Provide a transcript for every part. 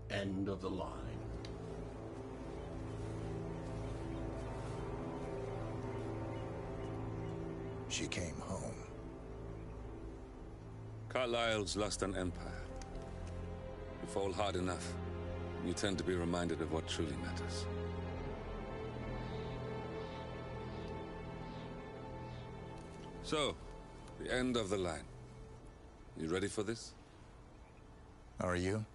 End of the line. She came home. Carlyle's lost an empire. You fall hard enough, you tend to be reminded of what truly matters. So, the end of the line. You ready for this? Are you?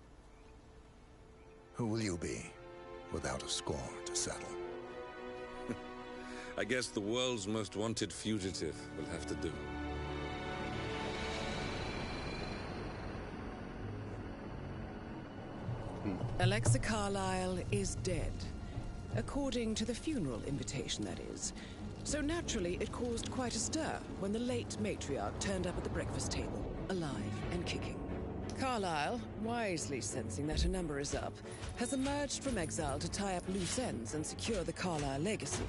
Who will you be, without a score to settle? I guess the world's most wanted fugitive will have to do. Alexa Carlyle is dead. According to the funeral invitation, that is. So naturally, it caused quite a stir when the late matriarch turned up at the breakfast table, alive and kicking. Carlyle, wisely sensing that her number is up, has emerged from exile to tie up loose ends and secure the Carlyle legacy.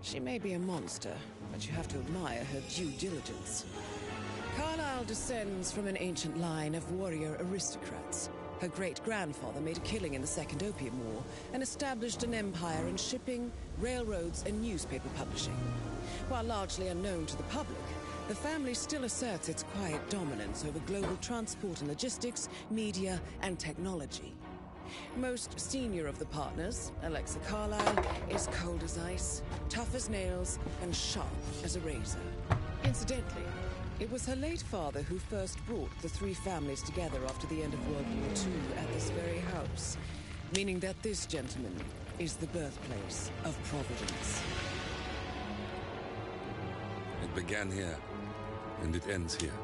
She may be a monster, but you have to admire her due diligence. Carlyle descends from an ancient line of warrior aristocrats. Her great-grandfather made a killing in the Second Opium War and established an empire in shipping, railroads, and newspaper publishing. While largely unknown to the public, the family still asserts its quiet dominance over global transport and logistics, media, and technology. Most senior of the partners, Alexa Carlyle, is cold as ice, tough as nails, and sharp as a razor. Incidentally, it was her late father who first brought the three families together after the end of World War II at this very house, meaning that this gentleman is the birthplace of Providence. It began here, and it ends here.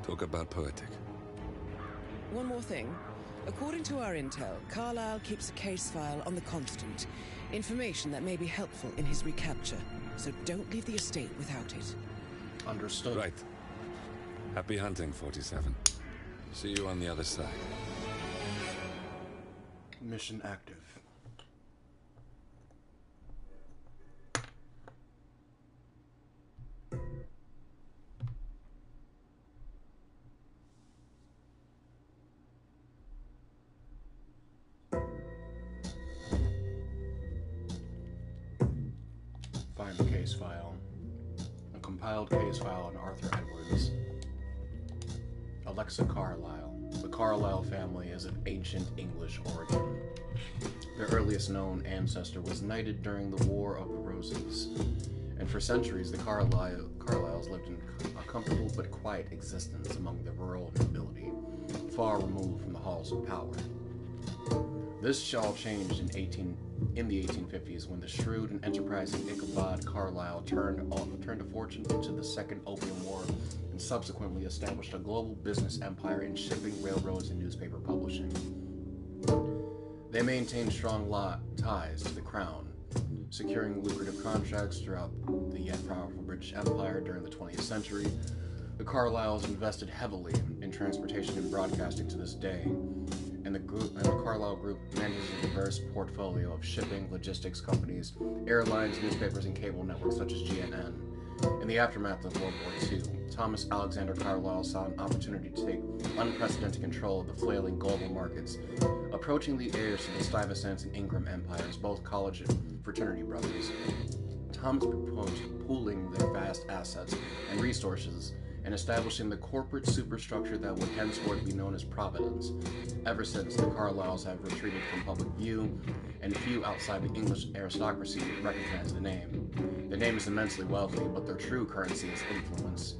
Talk about poetic. One more thing. According to our intel, Carlyle keeps a case file on the Constant, information that may be helpful in his recapture, so don't leave the estate without it. Understood. Right. Happy hunting, 47. See you on the other side. Mission active. Find the case file. A compiled case file on Arthur Edwards. Alexa Carlyle. The Carlyle family is of ancient English origin. Their earliest known ancestor was knighted during the War of the Roses, and for centuries the Carlyles lived in a comfortable but quiet existence among the rural nobility, far removed from the halls of power. This all changed in the 1850s when the shrewd and enterprising Ichabod Carlyle turned a fortune into the Second Opium War and subsequently established a global business empire in shipping, railroads, and newspaper publishing. They maintained strong ties to the crown, securing lucrative contracts throughout the yet powerful British Empire during the 20th century. The Carlyles invested heavily in transportation and broadcasting to this day, and the Carlyle Group manages a diverse portfolio of shipping, logistics companies, airlines, newspapers, and cable networks such as GNN. In the aftermath of World War II, Thomas Alexander Carlyle saw an opportunity to take unprecedented control of the flailing global markets, approaching the heirs to the Stuyvesant and Ingram empires, both college and fraternity brothers. Thomas proposed pooling their vast assets and resources and establishing the corporate superstructure that would henceforth be known as Providence. Ever since, the Carlyles have retreated from public view, and few outside the English aristocracy recognize the name. The name is immensely wealthy, but their true currency is influence.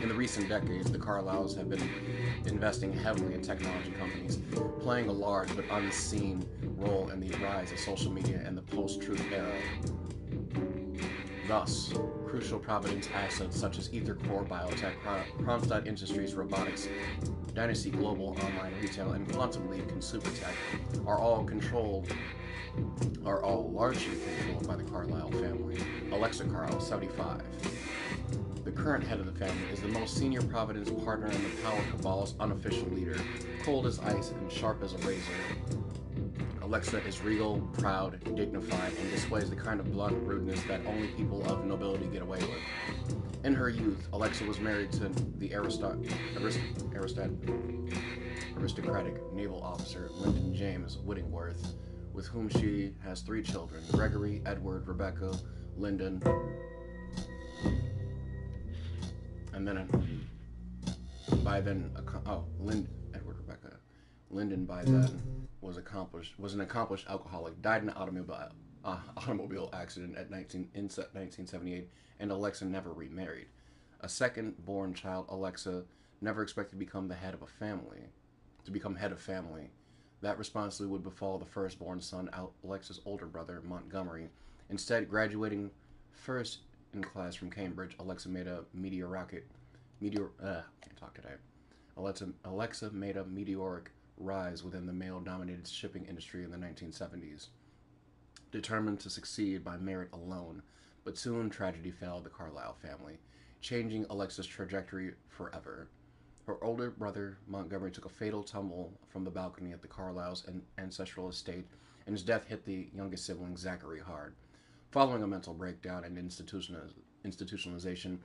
In the recent decades, the Carlyles have been investing heavily in technology companies, playing a large but unseen role in the rise of social media and the post-truth era. Thus, crucial Providence assets such as EtherCore Biotech, Kronstadt Industries Robotics, Dynasty Global Online Retail, and Quantum Leap Consumer Tech are all largely controlled by the Carlyle family. Alexa Carlyle, 75. The current head of the family is the most senior Providence partner and the power cabal's unofficial leader, cold as ice and sharp as a razor. Alexa is regal, proud, dignified, and displays the kind of blunt rudeness that only people of nobility get away with. In her youth, Alexa was married to the aristocratic naval officer Lyndon James Whittingworth, with whom she has 3 children: Gregory, Edward, Rebecca, Lyndon, and then Edward Rebecca. Lyndon by then was an accomplished alcoholic, died in an automobile accident in 1978, and Alexa never remarried. A second-born child, Alexa never expected to become head of family. That responsibility would befall the firstborn son, Alexa's older brother, Montgomery. Instead, graduating first in class from Cambridge, Alexa made a meteoric rise within the male-dominated shipping industry in the 1970s, determined to succeed by merit alone. But soon tragedy fell the Carlyle family, changing Alexa's trajectory forever. Her older brother, Montgomery, took a fatal tumble from the balcony at the Carlyle's ancestral estate, and his death hit the youngest sibling, Zachary, hard. Following a mental breakdown and institutionalization,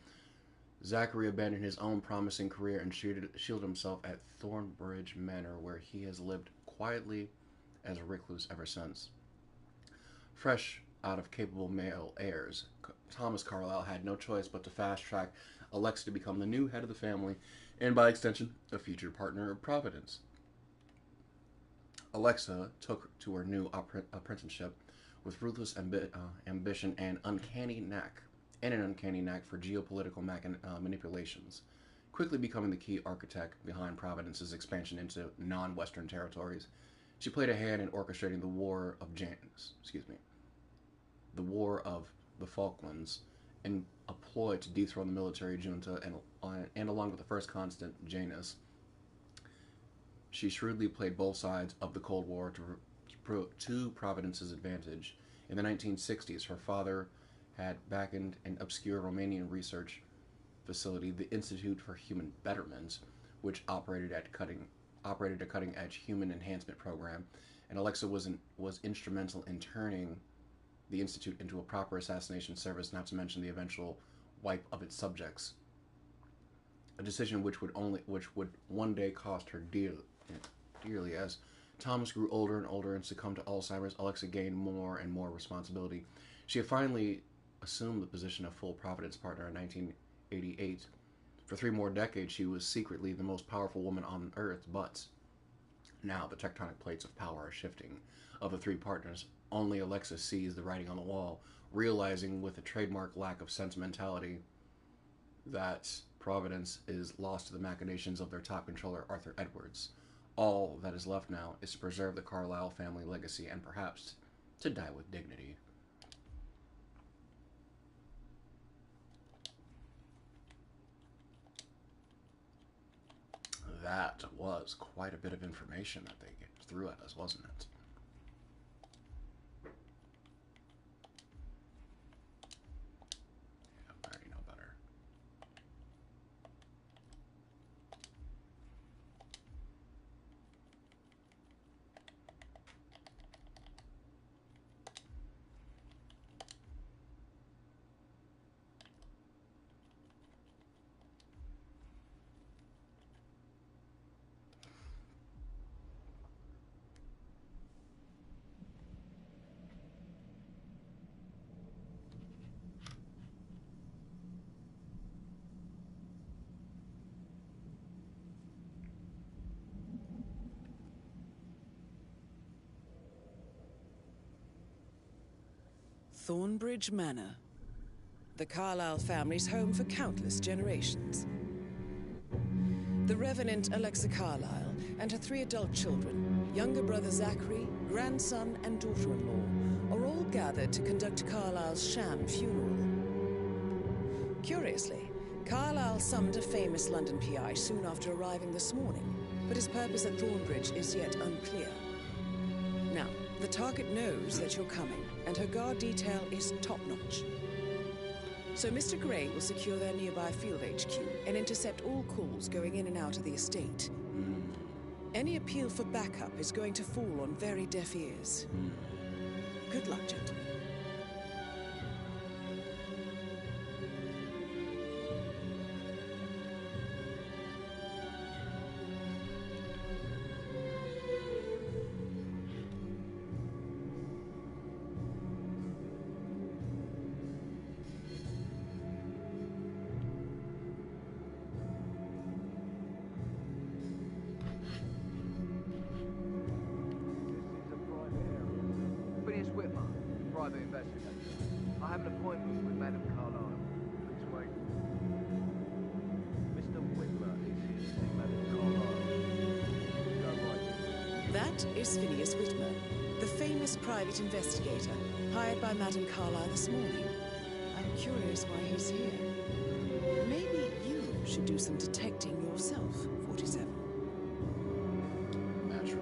Zachary abandoned his own promising career and shielded himself at Thornbridge Manor, where he has lived quietly as a recluse ever since. Fresh out of capable male heirs, Thomas Carlyle had no choice but to fast-track Alexa to become the new head of the family, and by extension, a future partner of Providence. Alexa took to her new apprenticeship with ruthless ambition and an uncanny knack for geopolitical manipulations, quickly becoming the key architect behind Providence's expansion into non-Western territories. She played a hand in orchestrating the War of the Falklands, in a ploy to dethrone the military junta, and along with the first constant, Janus, she shrewdly played both sides of the Cold War to Providence's advantage. In the 1960s, her father had backed an obscure Romanian research facility, the Institute for Human Betterment, which operated a cutting-edge human enhancement program, and Alexa was instrumental in turning the Institute into a proper assassination service, not to mention the eventual wipe of its subjects. A decision which would one day cost her dearly. As Thomas grew older and older and succumbed to Alzheimer's, Alexa gained more and more responsibility. She had finally assumed the position of full Providence partner in 1988. For 3 more decades, she was secretly the most powerful woman on Earth, but now the tectonic plates of power are shifting. Of the 3 partners, only Alexa sees the writing on the wall, realizing with a trademark lack of sentimentality that Providence is lost to the machinations of their top controller, Arthur Edwards. All that is left now is to preserve the Carlyle family legacy and perhaps to die with dignity. That was quite a bit of information that they threw at us, wasn't it? Yeah, I already know better. Thornbridge Manor, the Carlyle family's home for countless generations. The Revenant Alexa Carlyle and her 3 adult children, younger brother Zachary, grandson and daughter-in-law, are all gathered to conduct Carlyle's sham funeral. Curiously, Carlyle summoned a famous London PI soon after arriving this morning, but his purpose at Thornbridge is yet unclear. Now, the target knows that you're coming, and her guard detail is top-notch. So Mr. Gray will secure their nearby field HQ and intercept all calls going in and out of the estate. Any appeal for backup is going to fall on very deaf ears. Good luck, gentlemen. private investigator. I have an appointment with Madame Carlyle. Please wait. Mr. Whitmer is here to see Madame Carlyle. Go right. That is Phineas Whitmer, the famous private investigator hired by Madame Carlyle this morning. I'm curious why he's here. Maybe you should do some detecting yourself, 47. Naturally.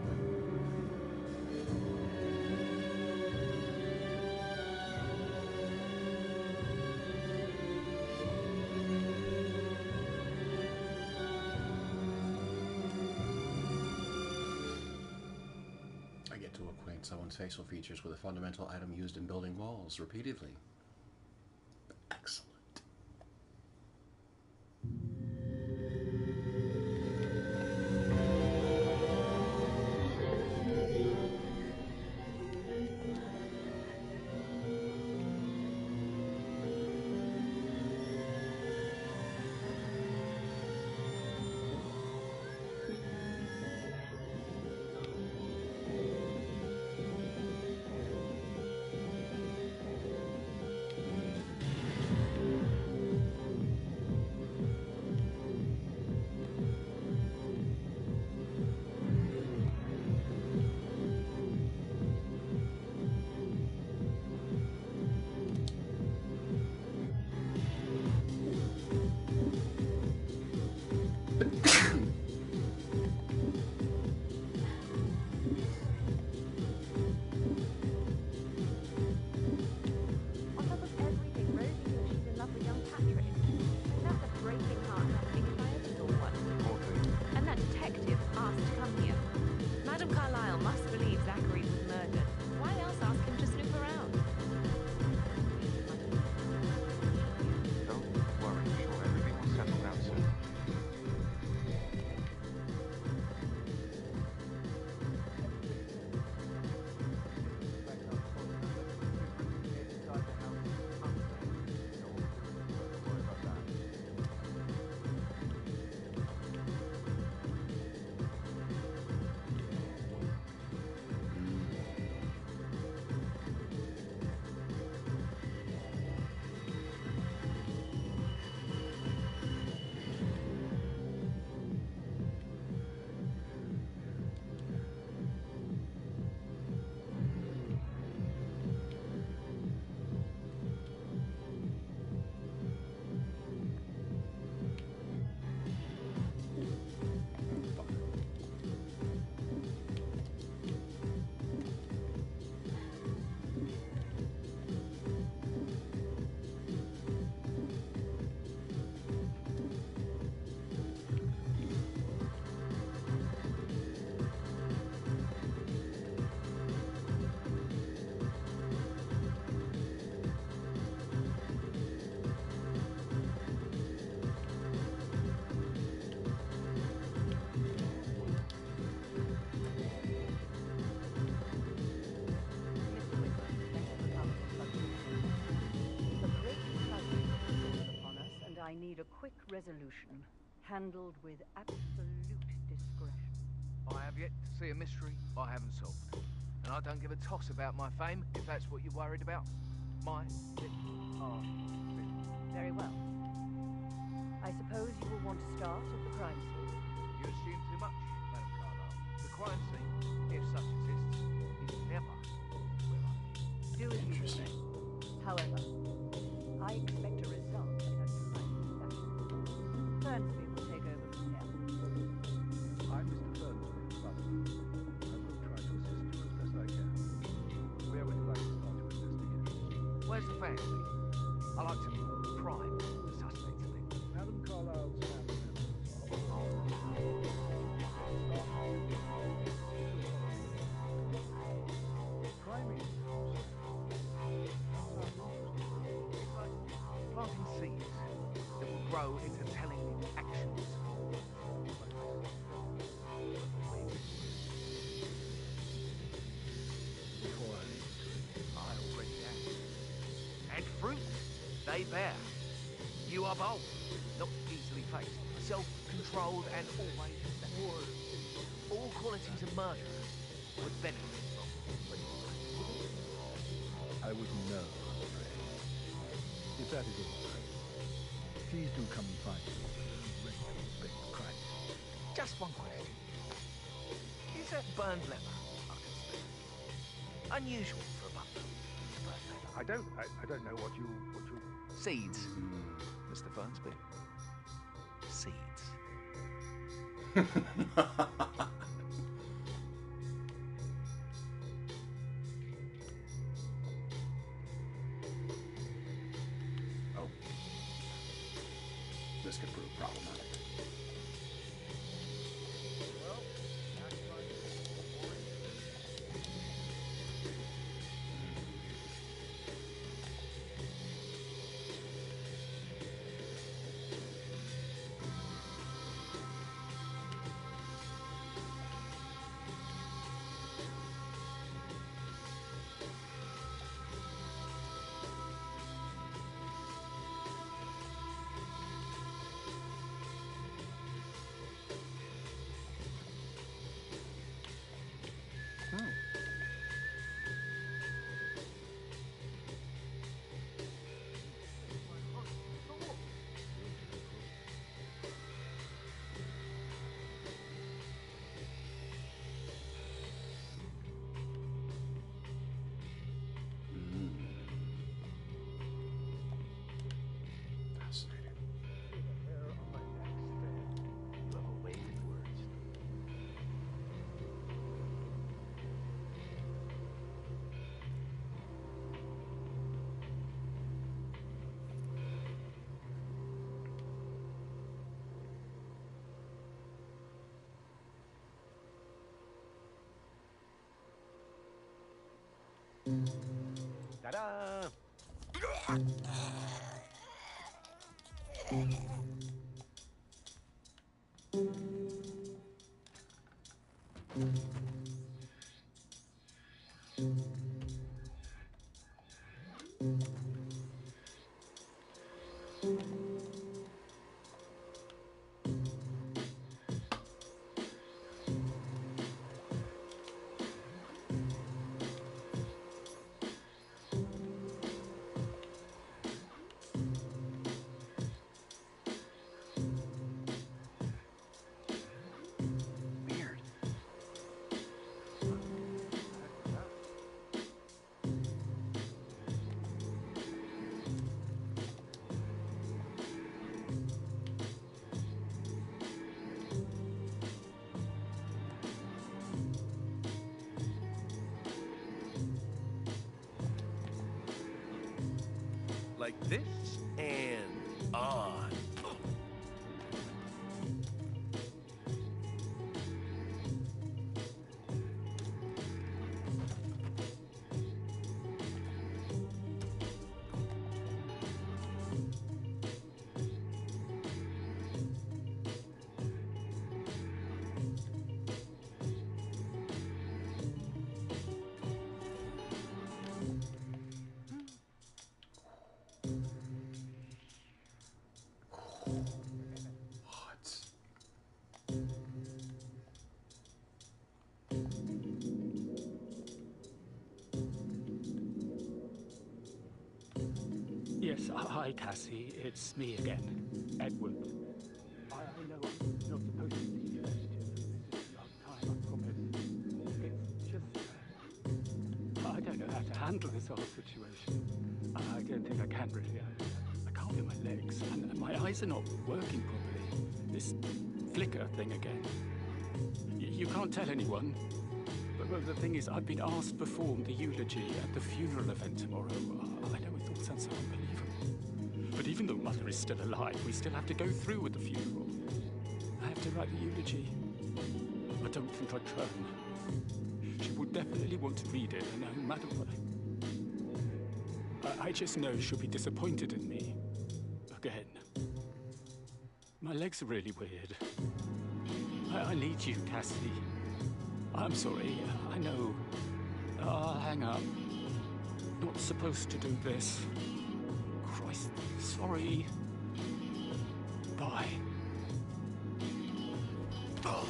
I get to acquaint someone's facial features with a fundamental item used in building walls repeatedly. Excellent. I need a quick resolution, handled with absolute discretion. I have yet to see a mystery I haven't solved. And I don't give a toss about my fame, if that's what you're worried about. My little art business. Very well. I suppose you will want to start at the crime scene. You assume too much, Madame Carlyle. The crime scene, if such exists, is never where I live. Do as you say. However, I expect a result in a timely fashion. Fernsby will take over from here. I'm Mr. Fernsby, brother. I will try to assist you as best I can. Where would you like to start your investigation? Where's the family? I like to prime the suspects a bit. Madame Carlyle's family planting seeds that will grow into telling actions. Before I already am. And fruit they bear. You are bold, not easily faced, self-controlled and always forward. All qualities of murder would benefit from. I I wouldn't know, I'm afraid. If that is all right, please do come and find me. I'm ready to respect the crime. Just one question. Is that burned leather I can smell? Unusual for a butler. I don't know what you... Seeds, Mr. Fernsby. Seeds. Oh. This could prove problematic. Fascinating. You have a way with words. Ta-da! Weird. Like this and on. What? Yes, hi, Cassie. It's me again, Edward. I know I'm not supposed to be here. This is the last time, I promise. It's just... I don't know how to handle this whole situation. I don't think I can really. I can't feel my legs, and my eyes are not working properly. This flicker thing again. You can't tell anyone. But the thing is, I've been asked to perform the eulogy at the funeral event tomorrow. I know it all sounds so unbelievable. But even though Mother is still alive, we still have to go through with the funeral. I have to write the eulogy. I don't think I can. She will definitely want to read it, no matter what. I just know she'll be disappointed in me. Again. My legs are really weird. I need you, Cassie. I'm sorry, I know. I'll hang up. Not supposed to do this. Christ, sorry. Bye. Oh.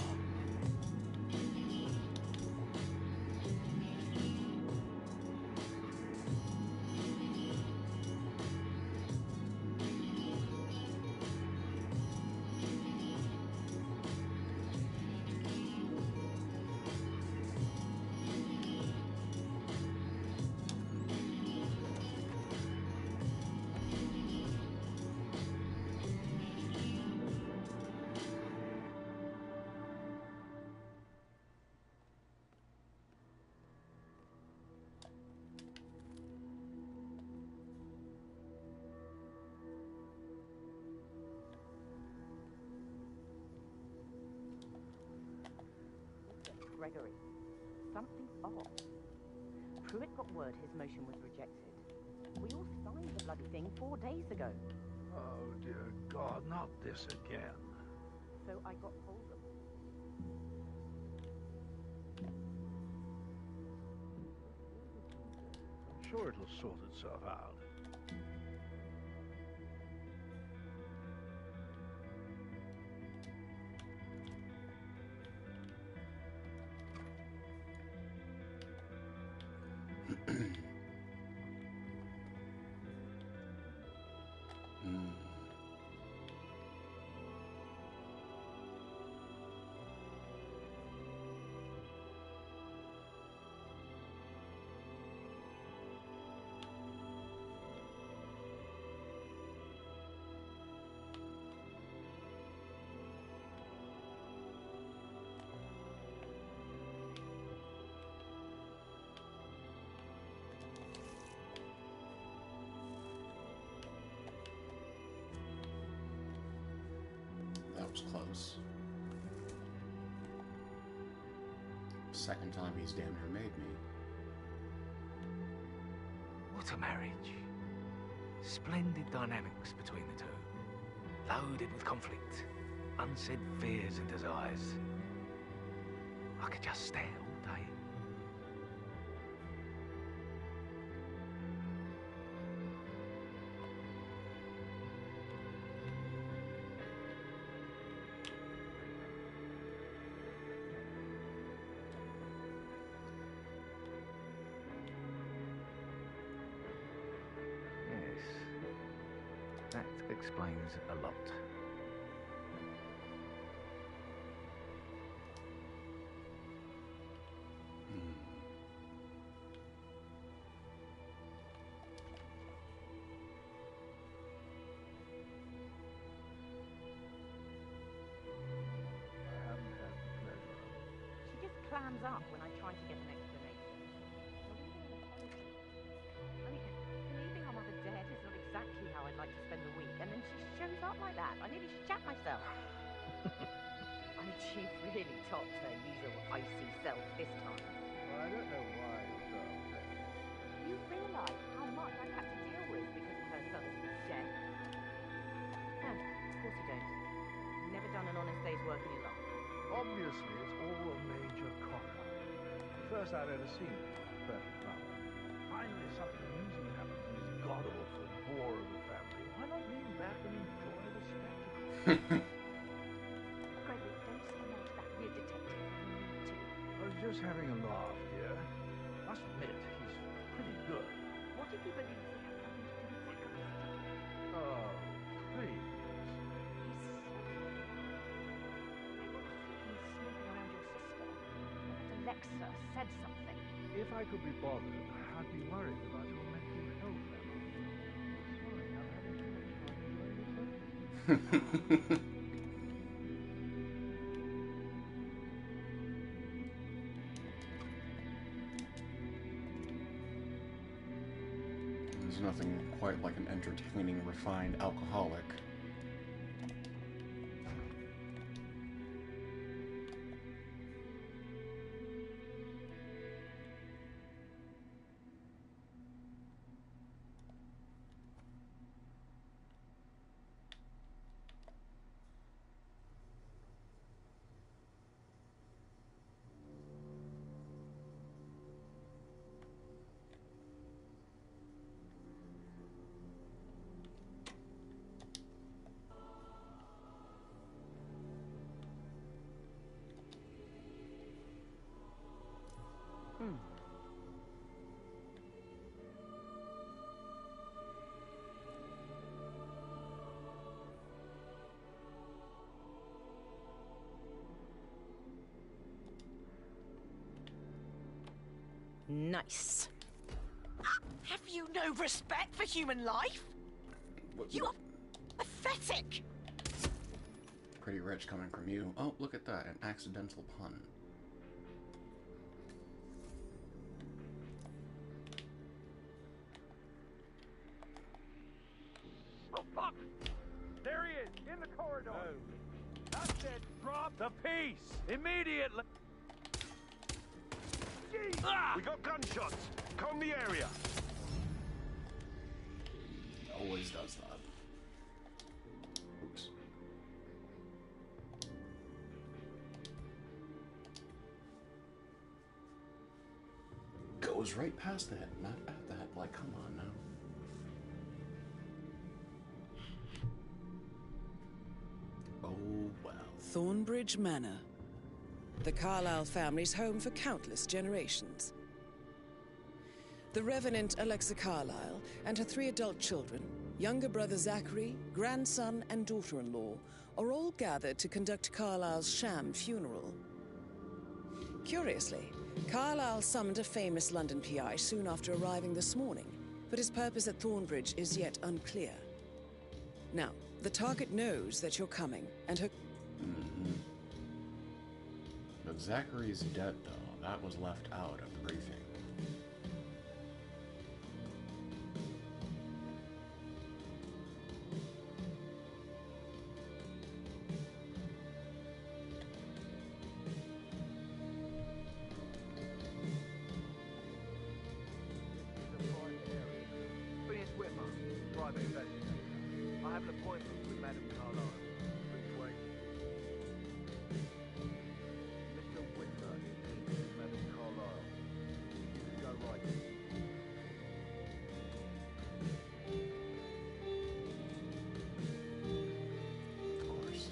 Gregory. Something's off. Pruitt got word his motion was rejected. We all signed the bloody thing 4 days ago. Oh, dear God, not this again. So I got hold of it. I'm sure it'll sort itself out. That was close. Second time he's damn near made me. What a marriage. Splendid dynamics between the two. Loaded with conflict, unsaid fears and desires. I could just stare all day. That explains a lot. I haven't had the pleasure. She just clams up when I try to get an explanation. I mean, believing I'm either dead is not exactly how I'd like to spend the week, and then she shows up like that. I nearly shat myself. I mean, she really topped her usual icy self this time. Well, I don't know why you're so upset. You realise how much I've had to deal with because of her son's death? No, of course you don't. You've never done an honest day's work in your life. Obviously, it's all a major cock-up. The first I've ever seen it, perfect mother. Finally, something amusing happens in this god-awful bore of a family. Why not lean back and enjoy the spectacle? Gregory, don't say no to that weird detective. You need to. I was just having a laugh, dear. Must admit, he's pretty good. What if he believes he has something to do with Zachary's death? Oh, please. He's so... I never think he's snooping around your sister. I bet Alexa said something. If I could be bothered, I'd be worried about your mental health, Emma. Sorry, I'm having too much fun doing this. There's nothing quite like an entertaining, refined alcoholic. Nice. Have you no respect for human life? You are pathetic. Pretty rich coming from you. Oh, look at that. An accidental pun. Oh, fuck! There he is, in the corridor. No. I said drop the piece immediately. We got gunshots. Comb the area. Always does that. Oops. Goes right past that, not at that. Like, come on now. Oh, well. Thornbridge Manor. The Carlyle family's home for countless generations. The Revenant Alexa Carlyle and her 3 adult children, younger brother Zachary, grandson and daughter-in-law, are all gathered to conduct Carlyle's sham funeral. Curiously, Carlyle summoned a famous London PI soon after arriving this morning, but his purpose at Thornbridge is yet unclear. Now, the target knows that you're coming, and her... Mm-hmm. But Zachary's dead, though. That was left out of the briefing. Private investigator. I have an appointment with Madame Carlyle. Please wait. Mr. Whitmer is Madame Carlyle. You can go right. Of course.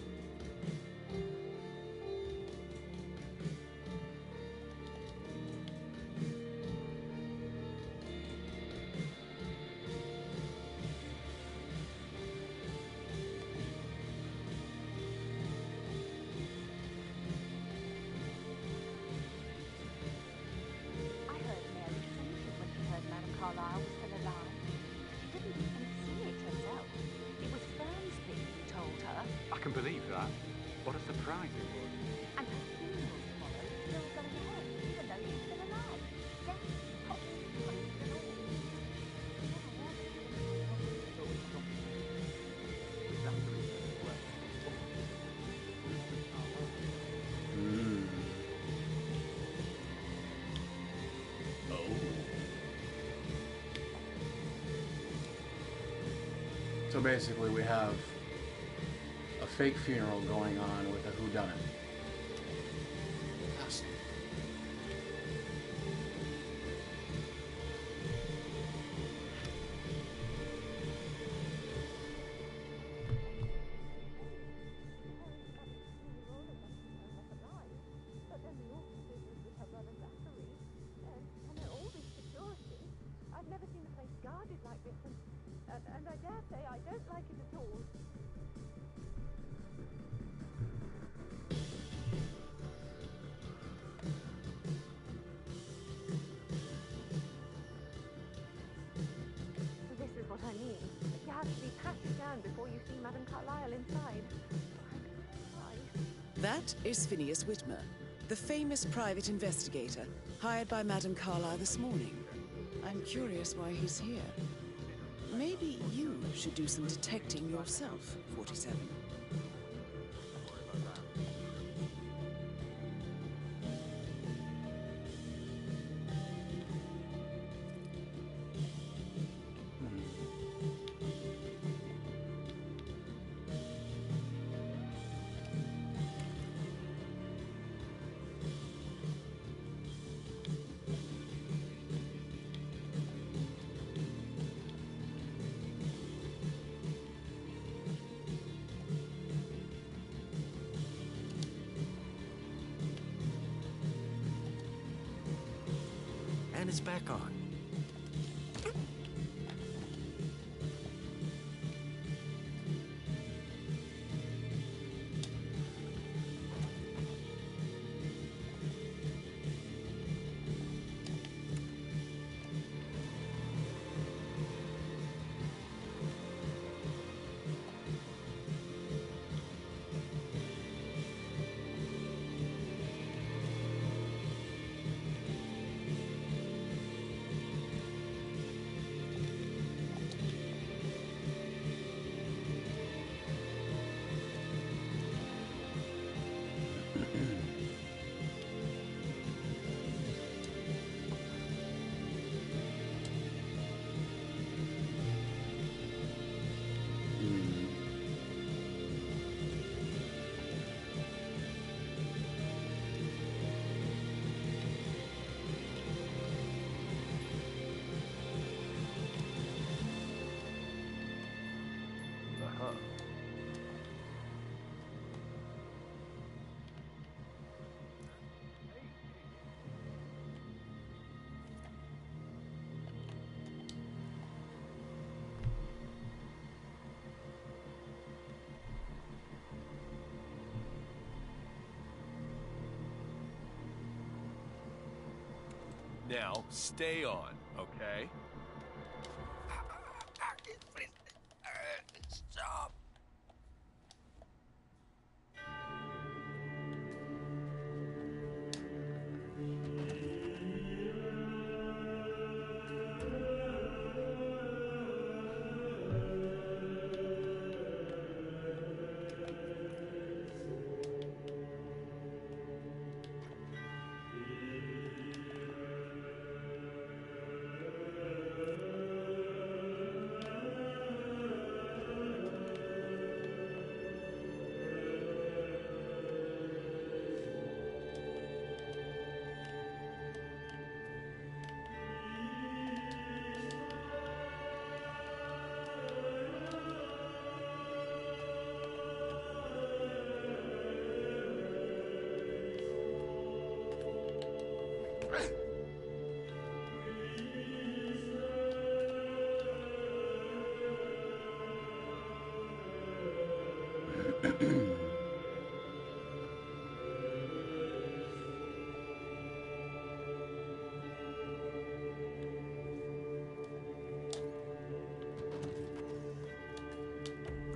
Carlyle was still alive. She didn't even see it herself. It was Fernsby who told her. I can believe that. What a surprise it was. And her funeral tomorrow is still going ahead, even though she's still alive. Death, pops, clothes and all. So basically we have a fake funeral going on with a whodunit. Yes. But then the awful business with her brother Zachary, and all this security. I've never seen a place guarded like this, and I dare say I don't like it at all. This is what I mean. You have to be patted down before you see Madame Carlyle inside. That is Phineas Whitmer, the famous private investigator hired by Madame Carlyle this morning. I'm curious why he's here. Maybe you should do some detecting yourself, 47. And it's back on. Now, stay on, okay? Stop!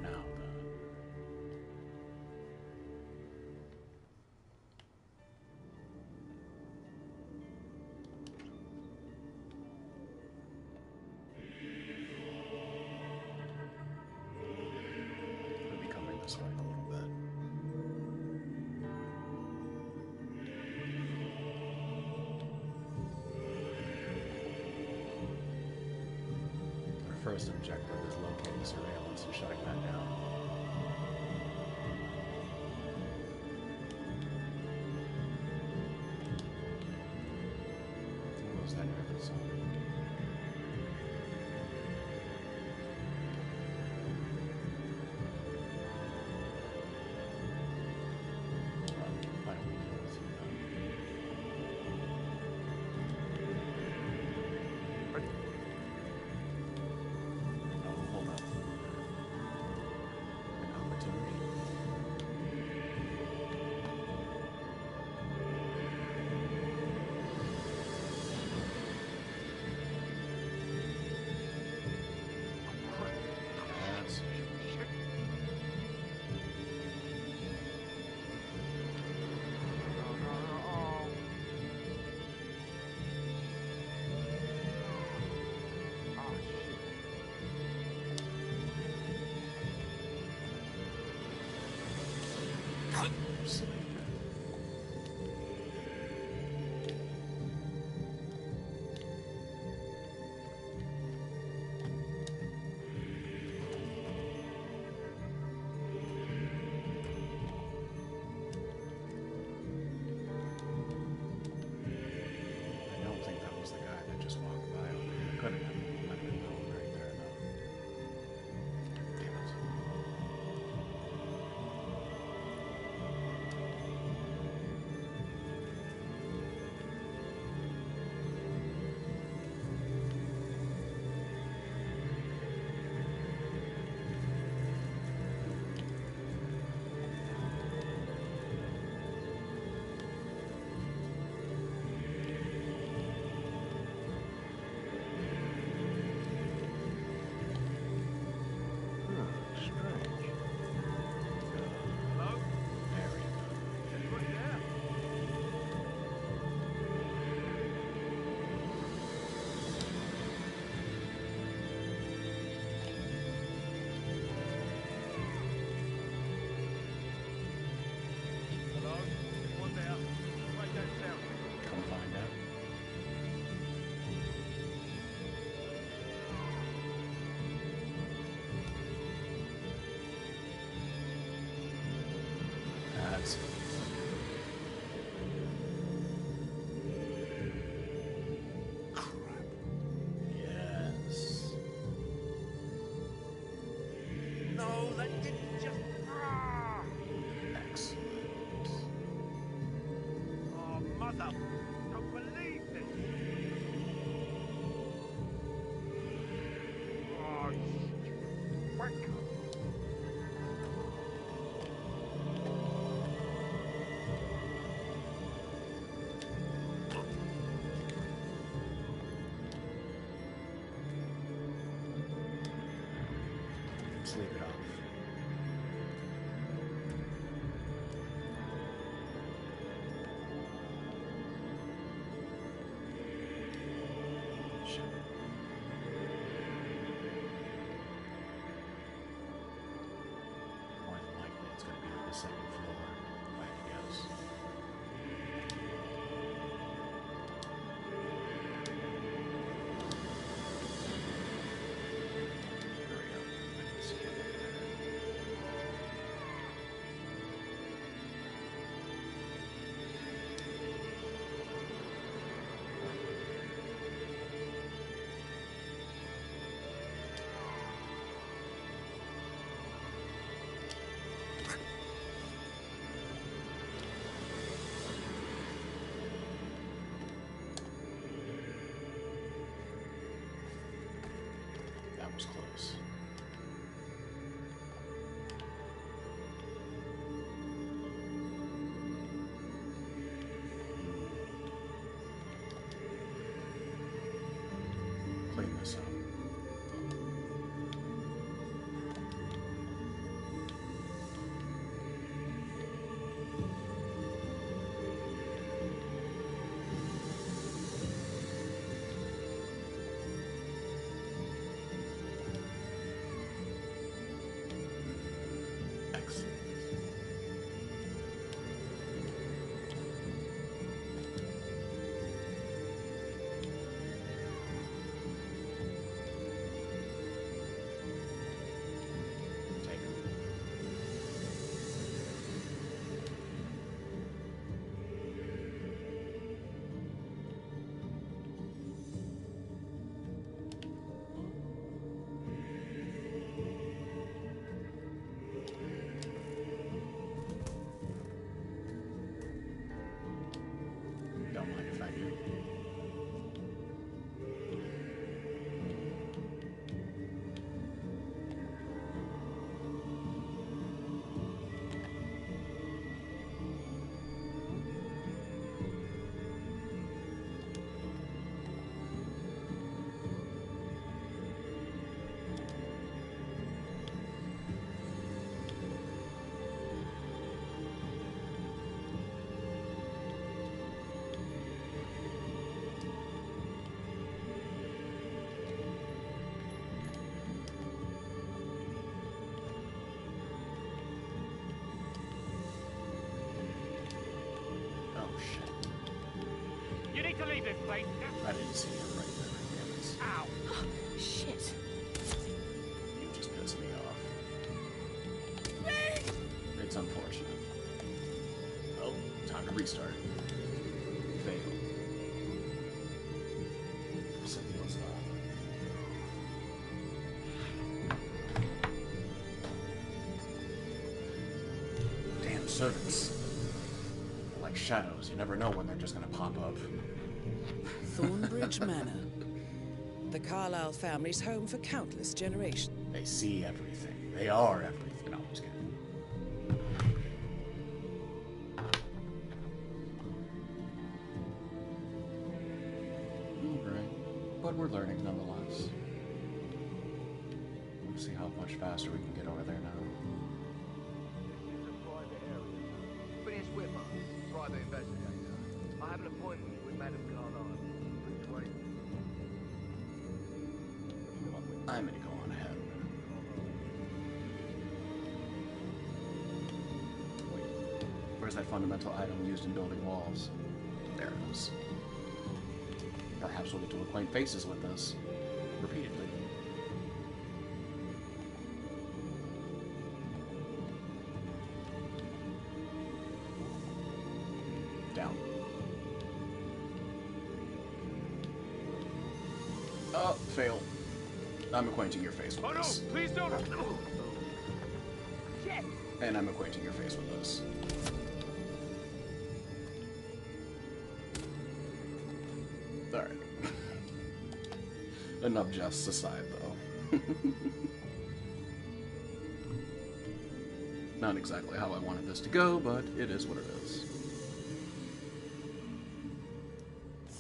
Now then. We'll be coming this way in a little bit. Our first objective is locating surveillance and shutting that down. What was that nervous zone? Why don't we deal with you then? Oh, hold up. An opportunity? That's silly. I don't think that was the guy that just walked by over here. Could have been. Might have been that one right there, though. Damn it. sleep it off. Shit. More than likely, it's going to be on the second floor, if I had to guess. Here we go. I can see it up there. That was close. Clean this up. Excellent. Take it. Don't mind if I do. Oh shit. You need to leave this place. I didn't see him right there. Damn it. Ow! Shit. You just pissed me off. It's unfortunate. Oh, time to restart. Fail. Simple as that. Damn servants. Like shadows, you never know when they're just gonna pop up. Thornbridge Manor. The Carlyle family's home for countless generations. They see everything. They are everything. No, I'm just kidding. Alright. But we're learning nonetheless. We'll see how much faster we can get over there now. This is a private area. Phineas Whitmer, private investigator. I have an appointment with Madame Carlyle. Please wait. I'm gonna go on ahead. Wait, where's that fundamental item used in building walls? There it is. Perhaps we'll get to acquaint faces with this repeatedly. Down. Oh, fail. I'm acquainting your face with this. Oh no! Please don't! Shit. And I'm acquainting your face with this. Alright. Enough jests aside, though. Not exactly how I wanted this to go, but it is what it is.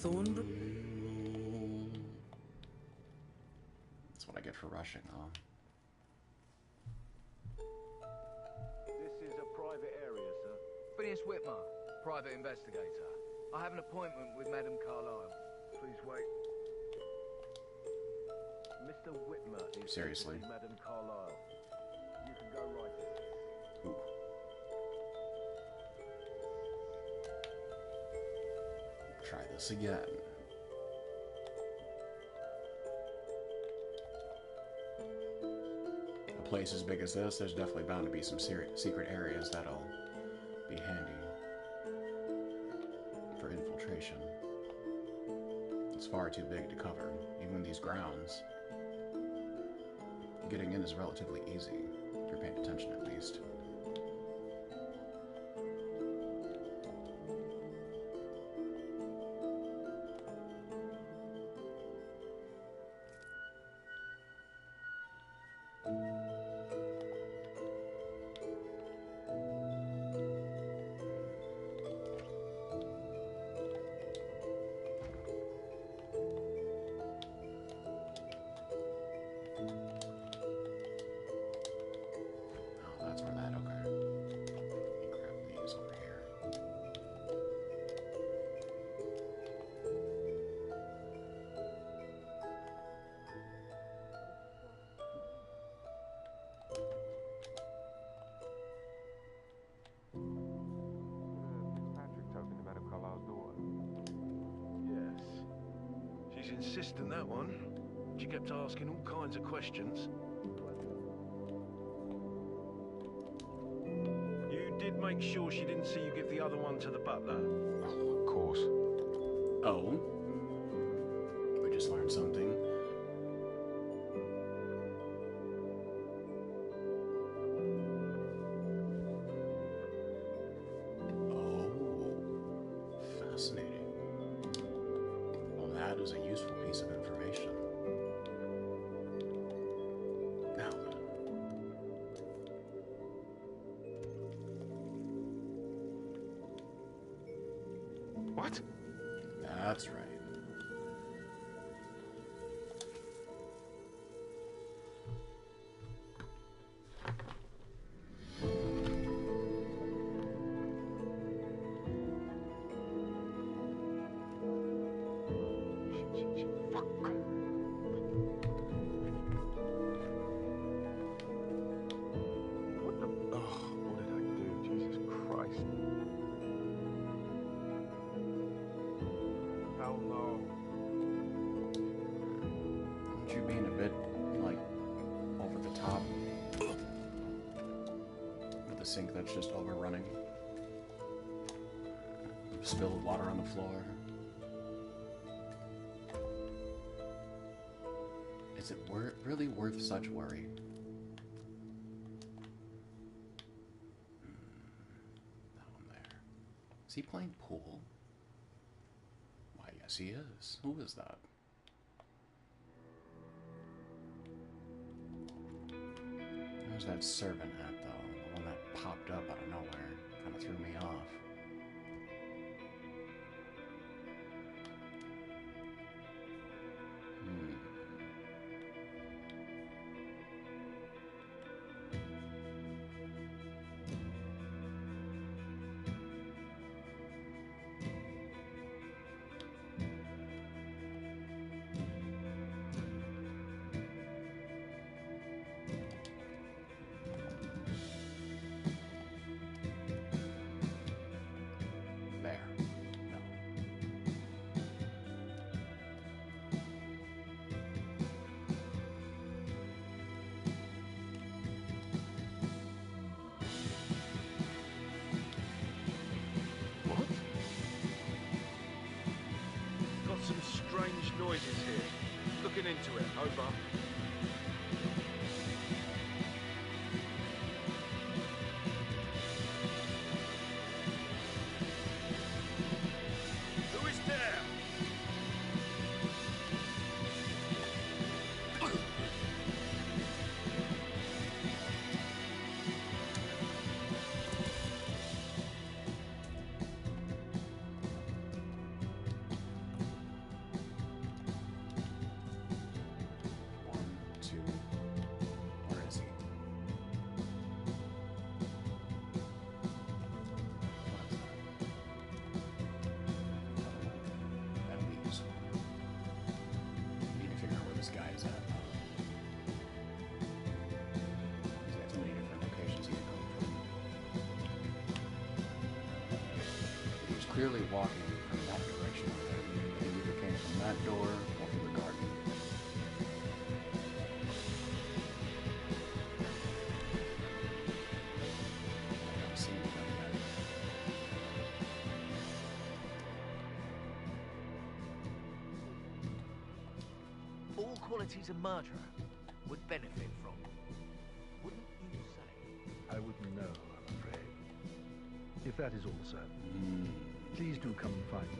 Thornbridge. That's what I get for rushing, huh? Phineas Whitmer, private investigator. I have an appointment with Madame Carlyle. Please wait. Mr. Whitmer is Seriously? Madame Carlyle. You can go right ahead. Ooh. Try this again. A place as big as this, there's definitely bound to be some secret areas that'll be handy for infiltration. It's far too big to cover, even these grounds. Getting in is relatively easy, if you're paying attention at least. Insistent, that one. She kept asking all kinds of questions. You did make sure she didn't see you give the other one to the butler? Oh, of course. Oh? We just learned something. Oh, fascinating. Well, that is a useful piece of information. Now then. What? That's right. Sink that's just overrunning. Spilled water on the floor. Is it really worth such worry? That one there. Is he playing pool? Why, yes he is. Who is that? There's that servant hat though. One that popped up out of nowhere kind of threw me off. Some strange noises here. Looking into it. Over. Who is there? clearly walking from that direction over there. They either came from that door or from the garden. I don't see anything yet. All qualities a murderer would benefit from. Wouldn't you say? I wouldn't know, I'm afraid. If that is all, sir, please do come and find me.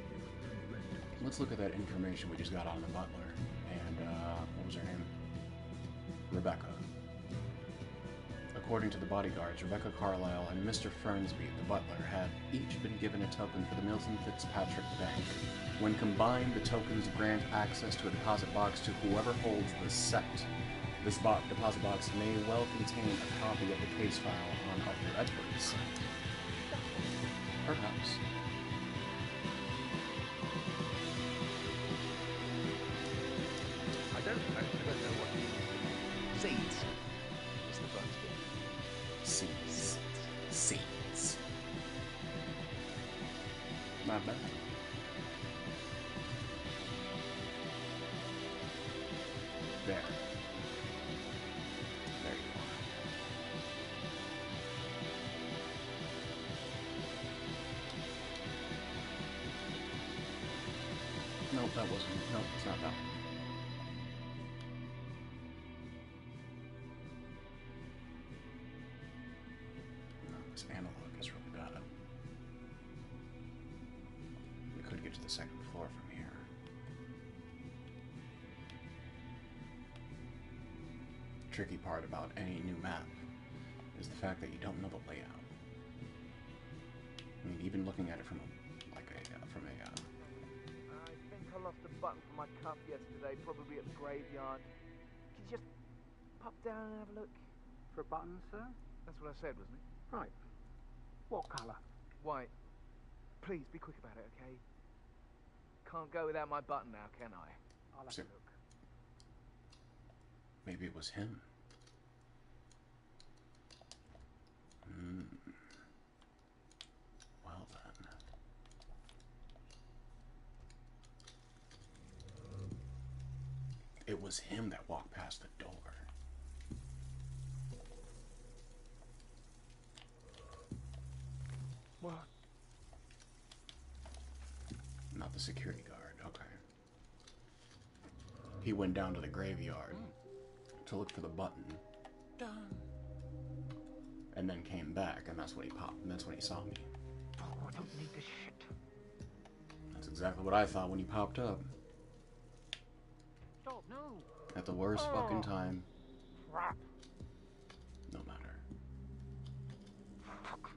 Let's look at that information we just got on the butler. And, what was her name? Rebecca. According to the bodyguards, Rebecca Carlyle and Mr. Fernsby, the butler, had each been given a token for the Milton Fitzpatrick Bank. When combined, the tokens grant access to a deposit box to whoever holds the set. This deposit box may well contain a copy of the case file on Arthur Edwards. Perhaps. I don't know what you seeds. It's the first bit. Seeds. Seeds. Not bad. There. There you are. Nope, that wasn't. Nope, it's not that one. No, this analog is really bad. We could get to the second floor from here. Tricky part about any new map is the fact that you don't know the layout. I mean, even looking at it from a I think I lost a button for my cuff yesterday, probably at the graveyard. Can you just pop down and have a look? For a button, sir? That's what I said, wasn't it? Right. What colour? White. Please, be quick about it, okay? Can't go without my button now, can I? I'll have a look. Maybe it was him. Well then. It was him that walked past the door. What? Not the security guard, okay. He went down to the graveyard to look for the button. Done. And then came back, and that's when he popped, and that's when he saw me. Oh, I don't need this shit. That's exactly what I thought when he popped up. Stop, no. At the worst fucking time. Crap. No matter. Fuck.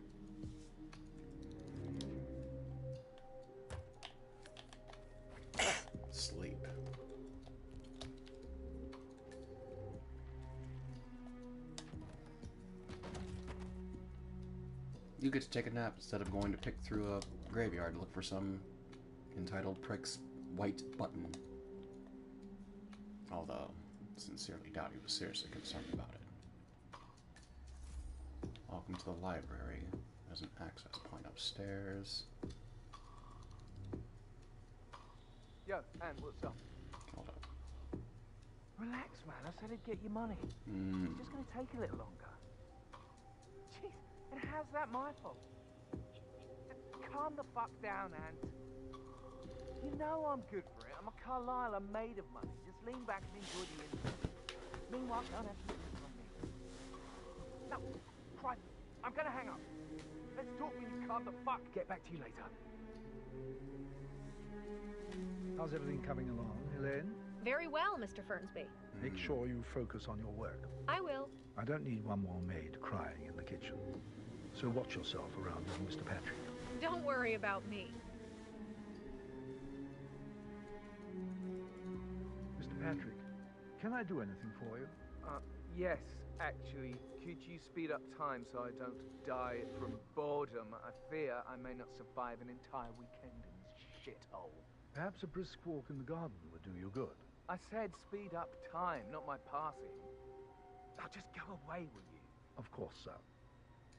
Sleep. You get to take a nap instead of going to pick through a graveyard to look for some entitled prick's white button. Although, I sincerely doubt he was seriously concerned about it. Welcome to the library. There's an access point upstairs. Yo, Anne, what's up? Hold up. Relax, man. I said I'd get you money. It's just going to take a little longer. Jeez, and how's that my fault? Just calm the fuck down, Anne. You know I'm good for it. I'm a Carlyle. I'm made of money. Just lean back and enjoy the interest. Meanwhile, don't have to think on me. No, Christ, I'm going to hang up. Let's talk when you calm the fuck. Get back to you later. How's everything coming along, Elaine? Very well, Mr. Fernsby. Make sure you focus on your work. I will. I don't need one more maid crying in the kitchen. So watch yourself around with Mr. Patrick. Don't worry about me. Mr. Patrick, can I do anything for you? Yes, actually. Could you speed up time so I don't die from boredom? I fear I may not survive an entire weekend in this shithole. Perhaps a brisk walk in the garden would do you good. I said speed up time, not my passing. Now just go away, will you? Of course, sir.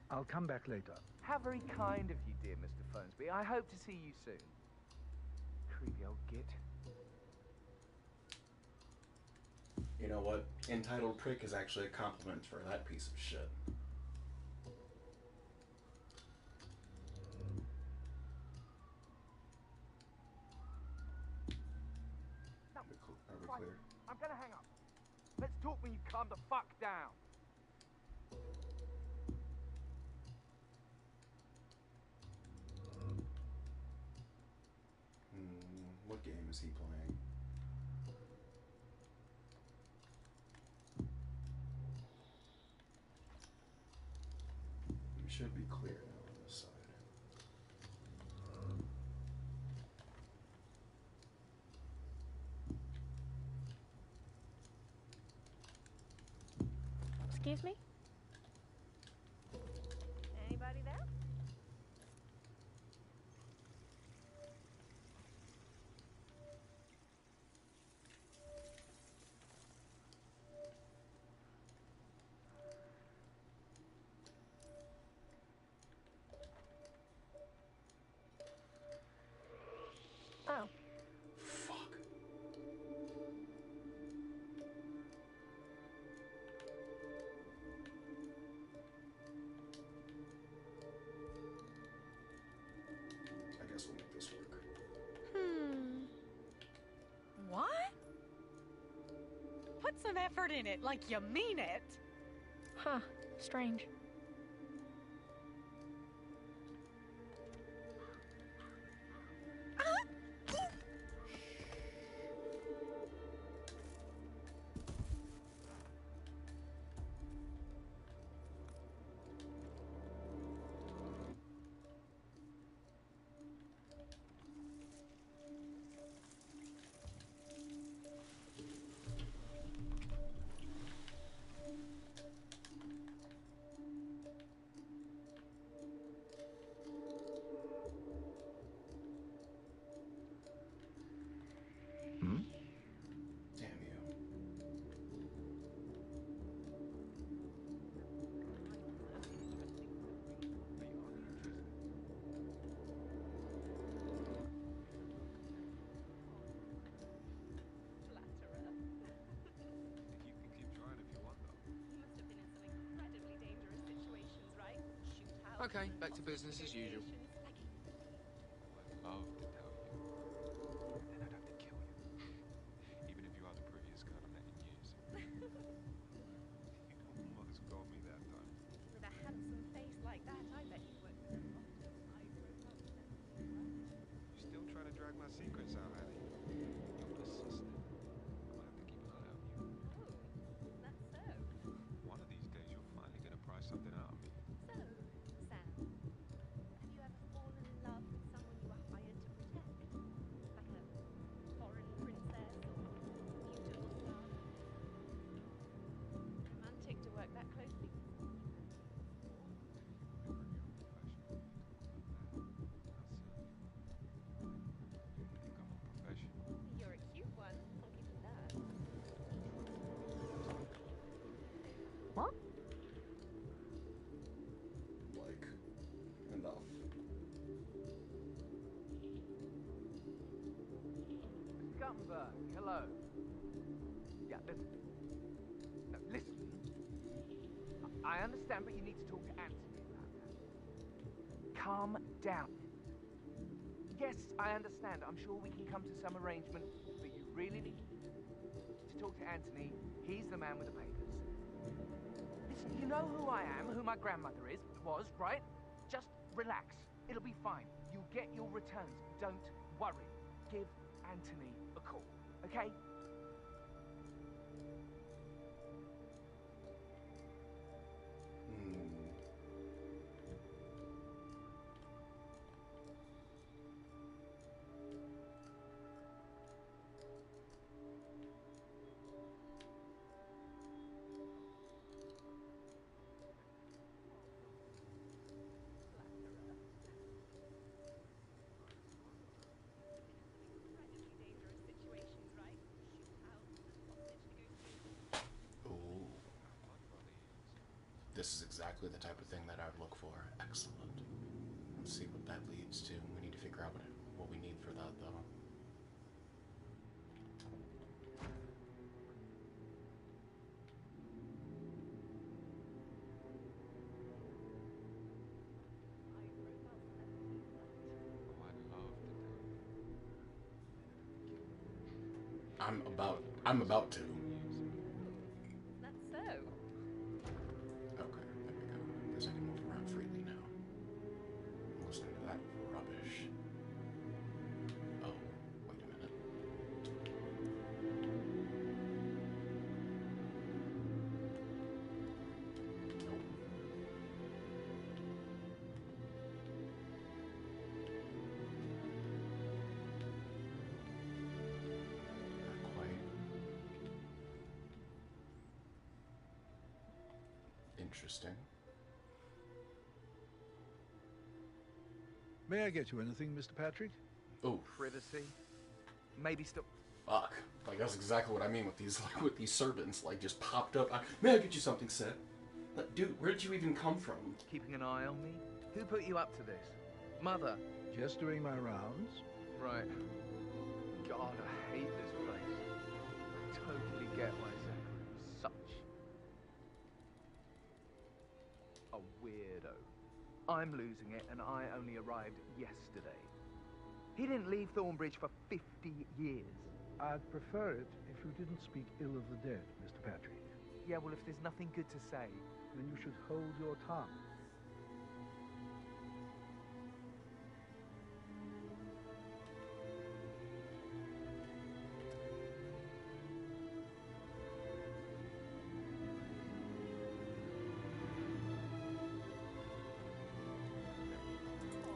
I'll come back later. How very kind of you, dear Mr. Fernsby. I hope to see you soon. Creepy old git. You know what? Entitled prick is actually a compliment for that piece of shit. No, Are we fine. clear? I'm gonna hang up. Let's talk when you calm the fuck down. What game is he playing? We should be clear now on this side. Excuse me? Anybody there? Oh. Fuck. I guess we'll make this work. What? Put some effort in it, like you mean it. Huh. Strange. Damn you. You can keep trying if you want, though. You must have been in some incredibly dangerous situations, right? Shootouts. Okay, back to business as usual. I'd love to tell you. Then I'd have to kill you. Even if you are the prettiest girl I've met in years. You almost got me that time. With a handsome face like that, I bet you work with a lot of eyebrow. You still trying to drag my secrets out, Annie? You're persistent. I'm gonna have to keep an eye on you. Oh, that's so. One of these days you're finally gonna pry something out of me. So, Sam, have you ever fallen in love with someone you were hired to protect? Like a foreign princess or beautiful star? Romantic to work that closely with. You're a cute one, I'll give you that. What? Like, enough. Gutenberg, hello. Yeah, listen. No, listen. I understand, but you need to talk to Anthony about that. Calm down. Yes, I understand. I'm sure we can come to some arrangement, but you really need to talk to Anthony. He's the man with the papers. Listen, you know who I am, who my grandmother was, right? Just relax. It'll be fine. You'll get your returns. Don't worry. Give Anthony a call, okay? Incredibly dangerous situations, right? This is exactly the type of thing that I would look for. Excellent. Let's see what that leads to. We need to figure out what we need for that, though. I'm about to. That's so. Okay, there we go. Guess I can move around freely now. I'm listening to that rubbish. Oh, wait a minute. Nope. Not quite. Interesting. May I get you anything, Mr. Patrick? Oh, Privacy. Maybe stop. fuck. Like, that's exactly what I mean with these, like, with these servants, like, just popped up. May I get you something, sir? Like, dude, where did you even come from? Keeping an eye on me? Who put you up to this? Mother? Just doing my rounds. Right. God, I hate this place. I totally get why Zachary was such a weirdo. I'm losing it, and I only arrived yesterday. He didn't leave Thornbridge for 50 years. I'd prefer it if you didn't speak ill of the dead, Mr. Patrick. Yeah, well, if there's nothing good to say... Then you should hold your tongue.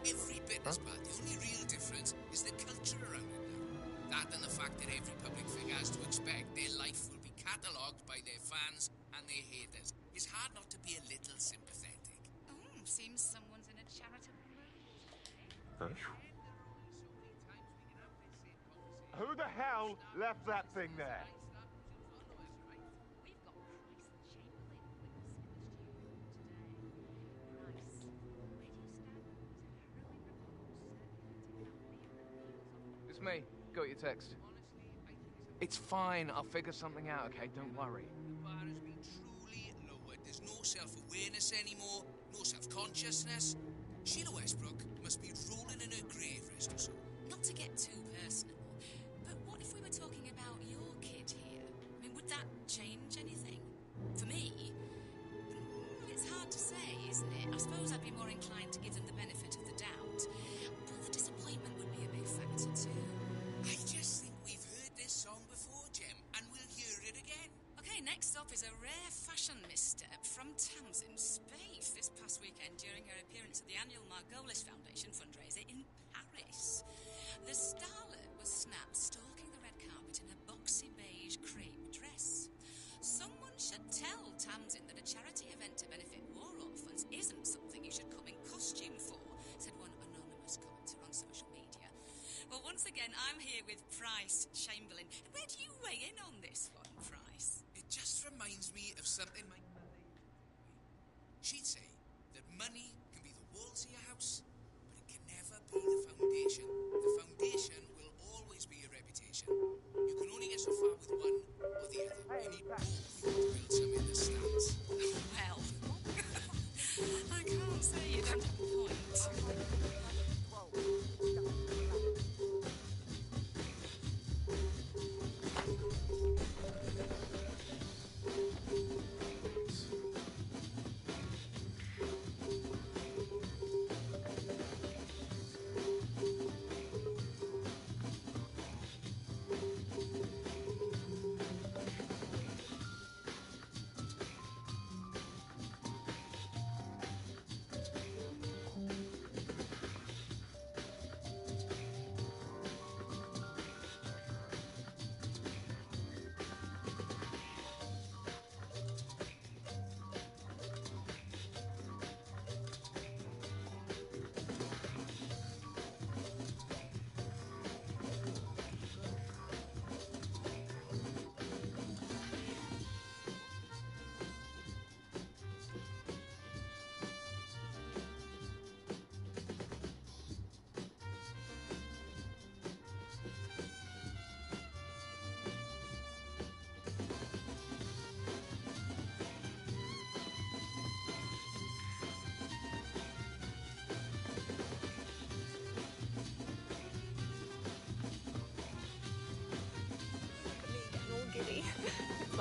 Every bit as bad. The only real difference is the culture around it now. That and the fact that every public figure has to expect their life will be catalogued by their fans and their haters. It's hard not to be a little sympathetic. Oh, seems someone's in a charitable mood. Who the hell left that thing there? We've got Price Chamberlain with us in the studio today. Price, where do you stand on these harrowing reports circulating out near the fields of... It's me. Got your text. It's fine. I'll figure something out, okay? Don't worry. The bar has been truly lowered. There's no self-awareness anymore, no self-consciousness. Sheila Westbrook must be rolling in her grave, rest her soul. Not to get too personal, but what if we were talking about your kid here? I mean, would that change anything? For me? It's hard to say, isn't it? I suppose I'd be more inclined to give them the benefit of the doubt, but the disappointment would be a big factor too. I just think we've heard this song before, Jem, and we'll hear it again. Okay, next up is a rare fashion misstep from Tamsin Space this past weekend during her appearance at the annual Margolis Foundation fundraiser in Paris. The starlet was snapped stalking the red carpet in a boxy beige crepe dress. Someone should tell Tamsin that a charity event to benefit war orphans isn't something you should come in costume for, said one anonymous commenter on social media. Well, once again, I'm here with Price Chamberlain. Where do you weigh in on this one, Price? It just reminds me of something my mother... She'd say that money can be the walls of your house, but it can never be the foundation. The foundation will always be your reputation. You can only get so far with one or the other. You need both to build something that stands. Well, I can't say you don't have a point.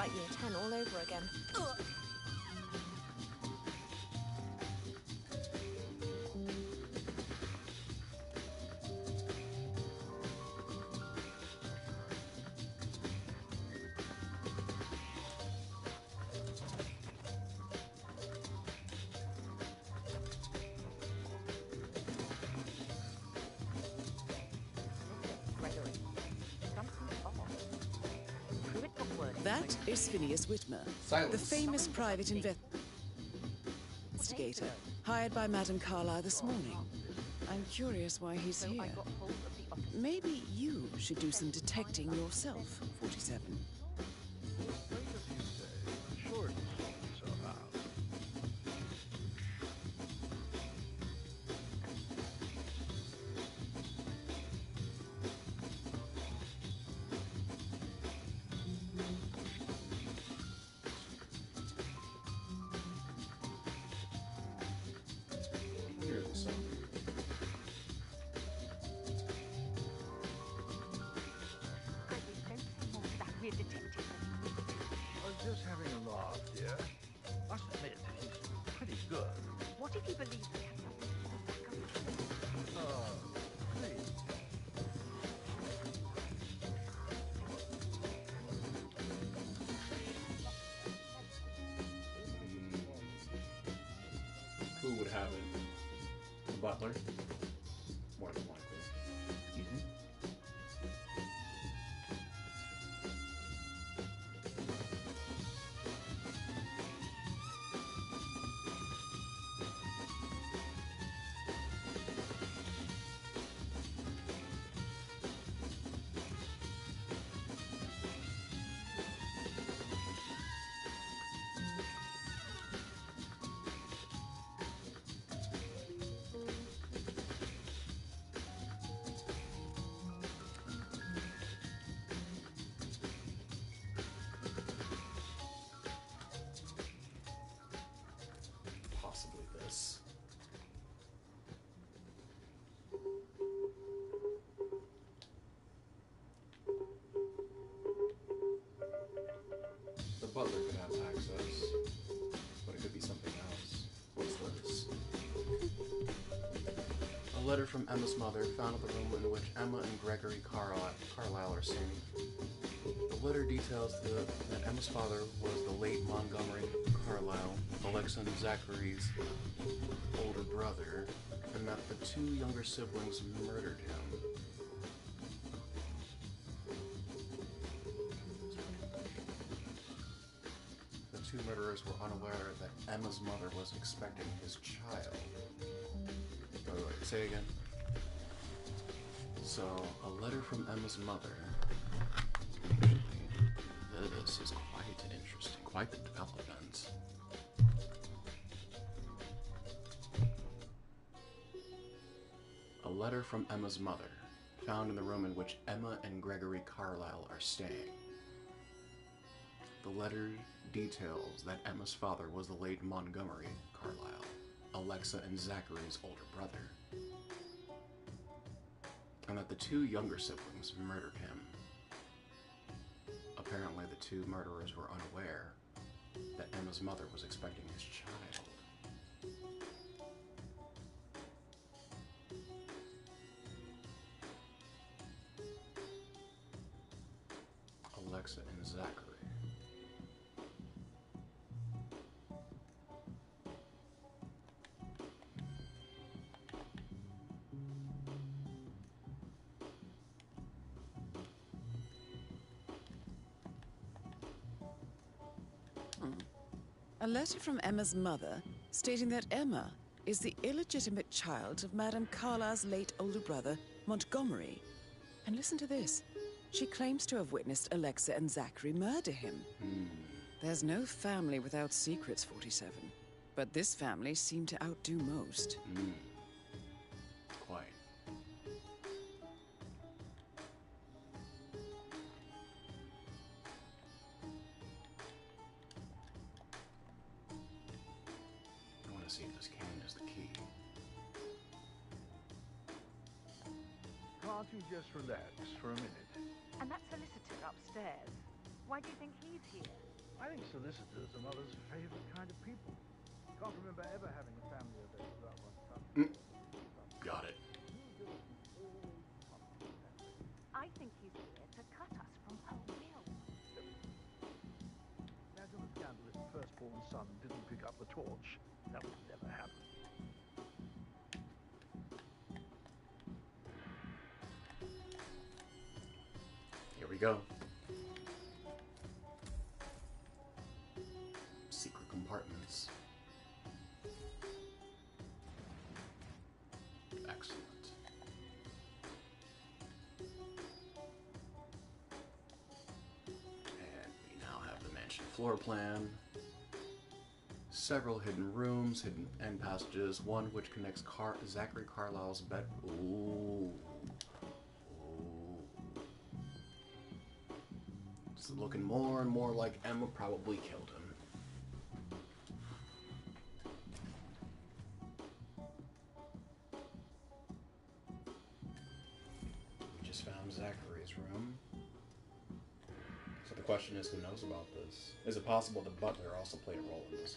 like year 10 all over again. That is Phineas Whitmer, Silence. the famous private investigator hired by Madame Carlyle this morning. I'm curious why he's here. Maybe you should do some detecting yourself, 47. Sure, somehow. Here's the summary. We're detectives. I was just having a laugh, dear. Must admit, he's pretty good. What if he believes the Please. Who would have it? The butler? More than likely. Excuse me? Possibly this. The butler could have access, but it could be something else. What's this? A letter from Emma's mother found in the room in which Emma and Gregory Carlyle are staying. The letter details that Emma's father was the late Montgomery Carlyle, Alexa and Zachary's older brother, and that the two younger siblings murdered him. The two murderers were unaware that Emma's mother was expecting his child. Wait, say again. So, a letter from Emma's mother. This is quite interesting, quite the development. A letter from Emma's mother, found in the room in which Emma and Gregory Carlyle are staying. The letter details that Emma's father was the late Montgomery Carlyle, Alexa and Zachary's older brother, and that the two younger siblings murdered him. Apparently, the two murderers were unaware that Emma's mother was expecting his child. Alexa and Zachary. A letter from Emma's mother stating that Emma is the illegitimate child of Madame Carlyle's late older brother, Montgomery. And listen to this. She claims to have witnessed Alexa and Zachary murder him. There's no family without secrets, 47. But this family seemed to outdo most. Quite. I want to see if this cane is the key. Can't you just relax for a minute? And that solicitor upstairs. Why do you think he's here? I think solicitors are mother's favorite kind of people. Can't remember ever having a family event without one touching. Got it. I think he's here to cut us from her will. Imagine the scandal if the firstborn son didn't pick up the torch. That would never happen. Here we go. Secret compartments. Excellent. And we now have the mansion floor plan. Several hidden rooms, hidden end passages, one which connects Zachary Carlisle's bed. Ooh. It's looking more and more like Emma probably killed him. We just found Zachary's room. So the question is, who knows about this? Is it possible the butler also played a role in this?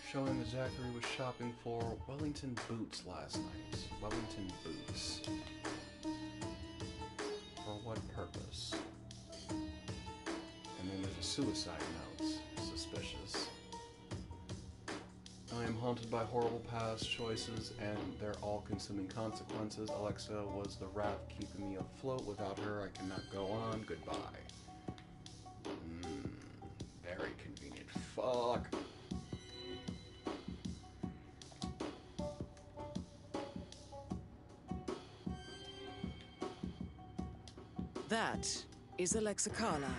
Showing that Zachary was shopping for Wellington boots last night. Wellington boots. For what purpose? And then there's a suicide note. Suspicious. I am haunted by horrible past choices and their all-consuming consequences. Alexa was the raft keeping me afloat. Without her, I cannot go on. Goodbye. Very convenient. Fuck. That is Alexa Carlisle,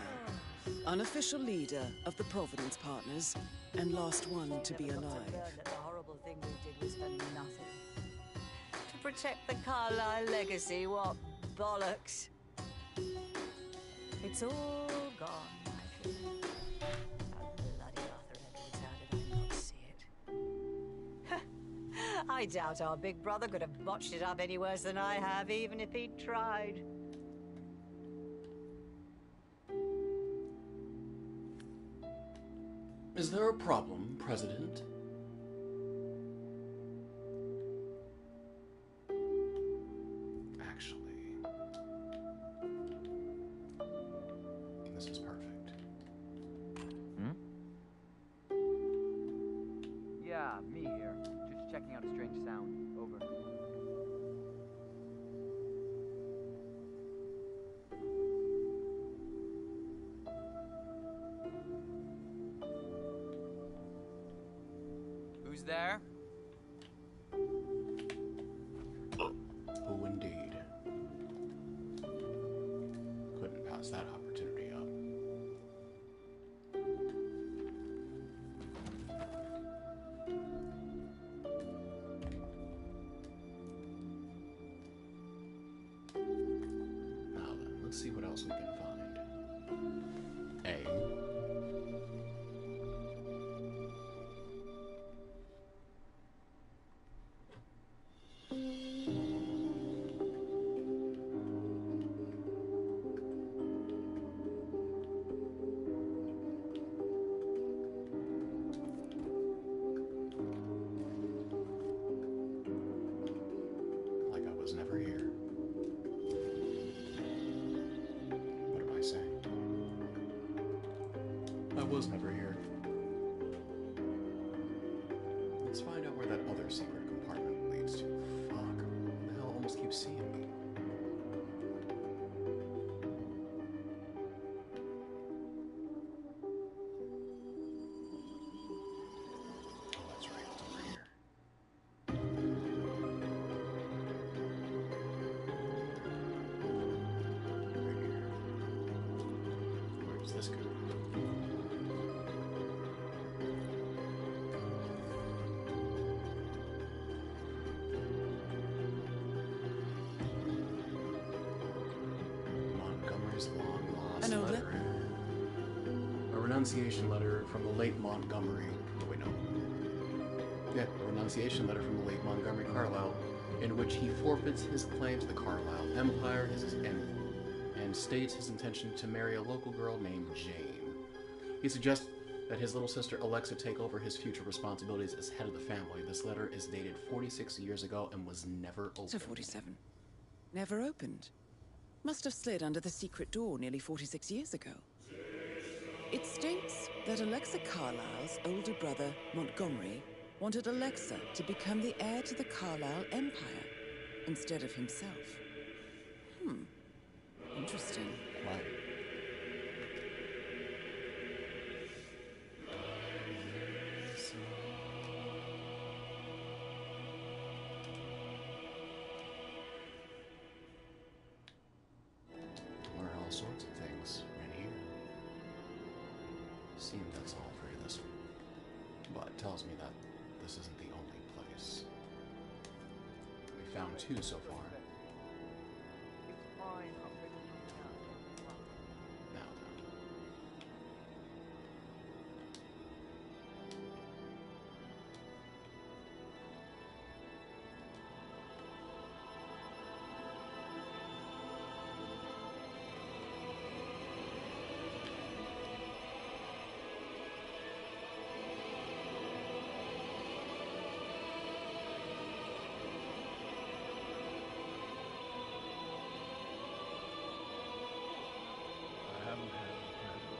unofficial leader of the Providence Partners, and last one to be alive. That the horrible thing we did was for nothing. To protect the Carlisle legacy, what bollocks. It's all gone, my friend. How bloody Arthur Edwards, how did I not see it? I doubt our big brother could have botched it up any worse than I have, even if he'd tried. Is there a problem, President? Actually, this is perfect. Yeah, me here. Just checking out a strange sound. Over. Who's there? Who indeed? Couldn't pass that opportunity up. Now then, let's see what else we can find. Like I was never here. What am I saying? I was never here. Let's find out where that other secret compartment leads to. Fuck. The hell almost keeps seeing me. Oh, that's right. It's over here. Where does this go? Montgomery's Lawn It's a letter. A renunciation letter from the late Montgomery. Oh, wait, no. Yeah, a renunciation letter from the late Montgomery Carlyle, in which he forfeits his claim to the Carlyle Empire and states his intention to marry a local girl named Jane. He suggests that his little sister Alexa take over his future responsibilities as head of the family. This letter is dated 46 years ago and was never opened. So 47. Never opened. Must have slid under the secret door nearly 46 years ago. It states that Alexa Carlyle's older brother, Montgomery, wanted Alexa to become the heir to the Carlyle Empire instead of himself. Interesting. Why? Learn all sorts of things right here. Seems that's all for you this week. But it tells me that this isn't the only place. We found 2 so far. It's fine, I'll figure something out. Now I haven't had the pleasure.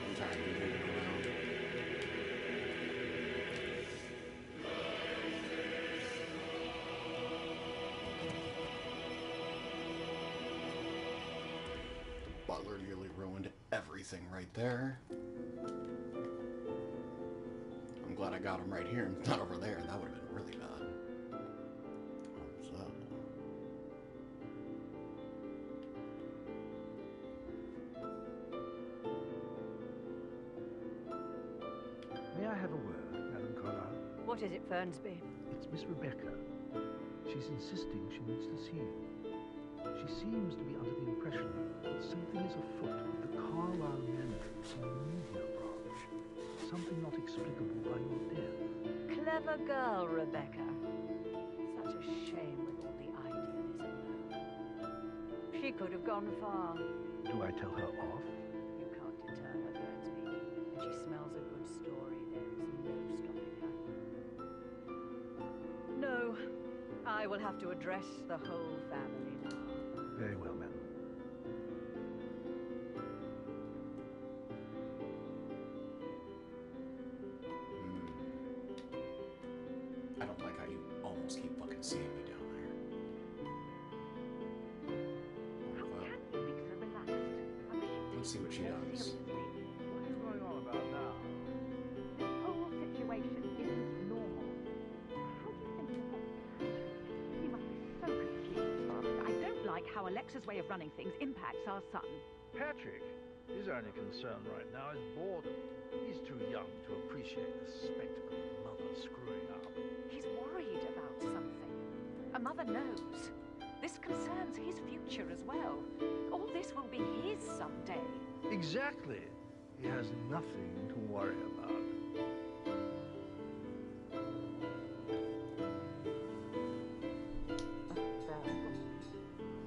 I'm tired of moving around. Butler nearly ruined everything right there. I'm glad I got him right here and not over there. That would have been really bad. What's up? May I have a word, Madam Carlyle? What is it, Fernsby? It's Miss Rebecca. She's insisting she needs to see you. She seems to be under the impression that something is afoot with the Carlyle Management and media branch. Something not explicable by your death. Clever girl, Rebecca. Such a shame with all the idealism, though. She could have gone far. Do I tell her off? You can't deter her, Fernsby. When she smells a good story, there is no stopping her. No, I will have to address the whole family now. Very well, madam. I don't like how you almost keep fucking seeing me down there. How can you be so relaxed? I wish you Let's see what she does. What are you going on about now? This whole situation isn't normal. How do you think it was? You must be so confused. I don't like how Alexa's way of running things impacts our son. Patrick, his only concern right now is boredom. He's too young to appreciate the spectacle of mother screwing up. He's worried about something. A mother knows. This concerns his future as well. All this will be his someday. Exactly. He has nothing to worry about.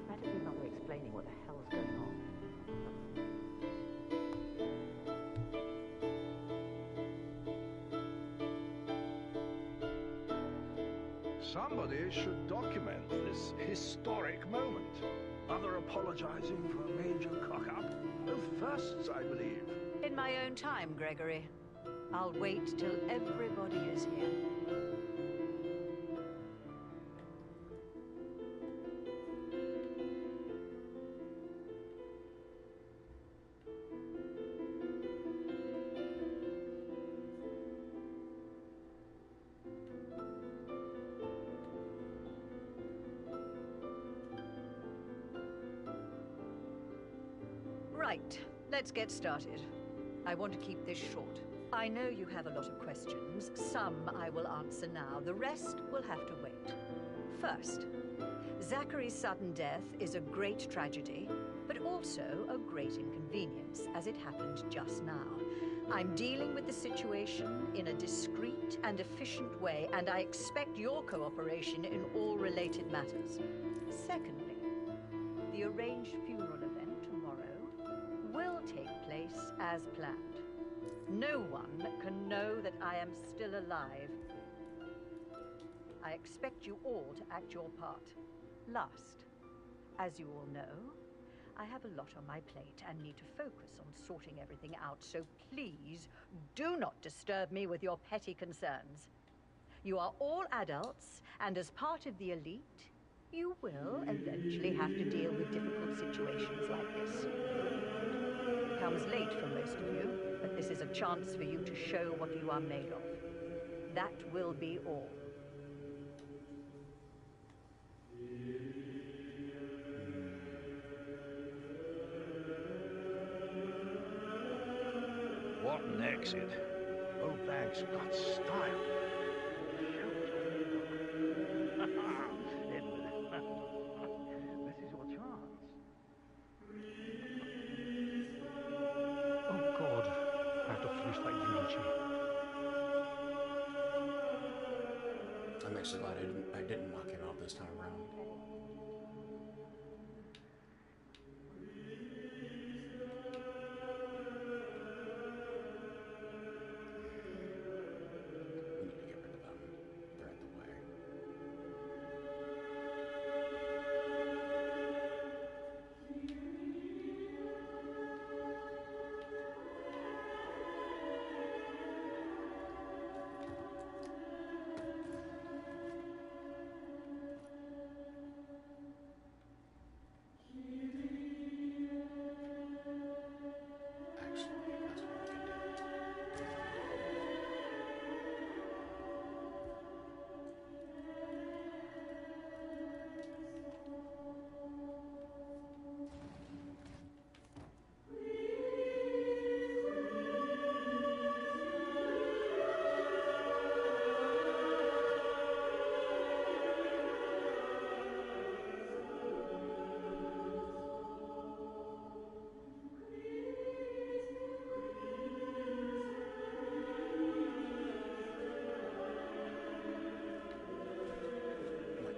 Better be mother explaining what the hell's going on. Somebody should document this historic moment. Mother apologizing for a major cock-up. Both firsts, I believe. In my own time, Gregory. I'll wait till everybody is here. Right, let's get started. I want to keep this short. I know you have a lot of questions. Some I will answer now. The rest will have to wait. First, Zachary's sudden death is a great tragedy, but also a great inconvenience, as it happened just now. I'm dealing with the situation in a discreet and efficient way, and I expect your cooperation in all related matters. Secondly, the arranged funeral event tomorrow will take place as planned. No one can know that I am still alive. I expect you all to act your part. Last, as you all know, I have a lot on my plate and need to focus on sorting everything out, so please do not disturb me with your petty concerns. You are all adults, and as part of the elite, you will eventually have to deal with difficult situations like this. It comes late for most of you, but this is a chance for you to show what you are made of. That will be all. What an exit. Old bag's got style. Show it your ego. Edward, this is your chance. Oh God, I have to finish that eulogy. I'm actually glad I didn't knock him out this time around. We need to get rid of them. They're in the way.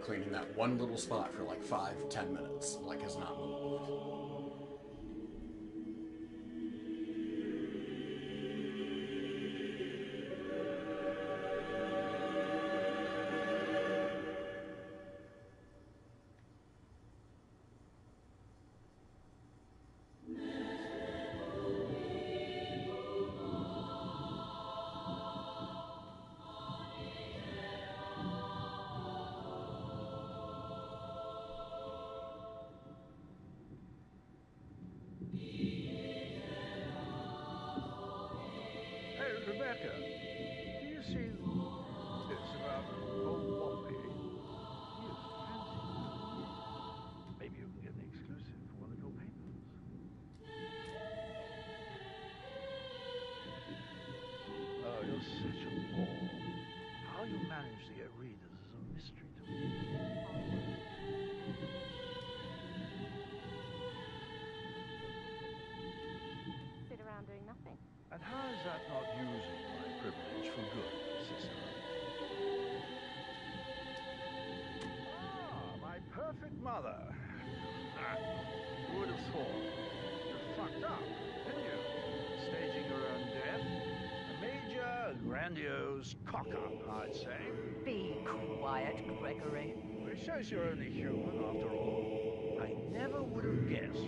Cleaning that one little spot for like 5-10 minutes, like has not moved. Rebecca, do you see this about old Wally? He is fancy. Maybe you can get an exclusive for one of your papers. Oh, you're such a bore. How you manage to get readers is a mystery to me. Sit around doing nothing. And how is that not using my privilege for good, sister? Ah, my perfect mother. Who would have thought? You fucked up, didn't you? Staging your own death. A major, grandiose cock-up, I'd say. Be quiet, Gregory. Well, it shows you're only human, after all. I never would have guessed.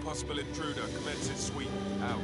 possible intruder. Commences sweep. Out.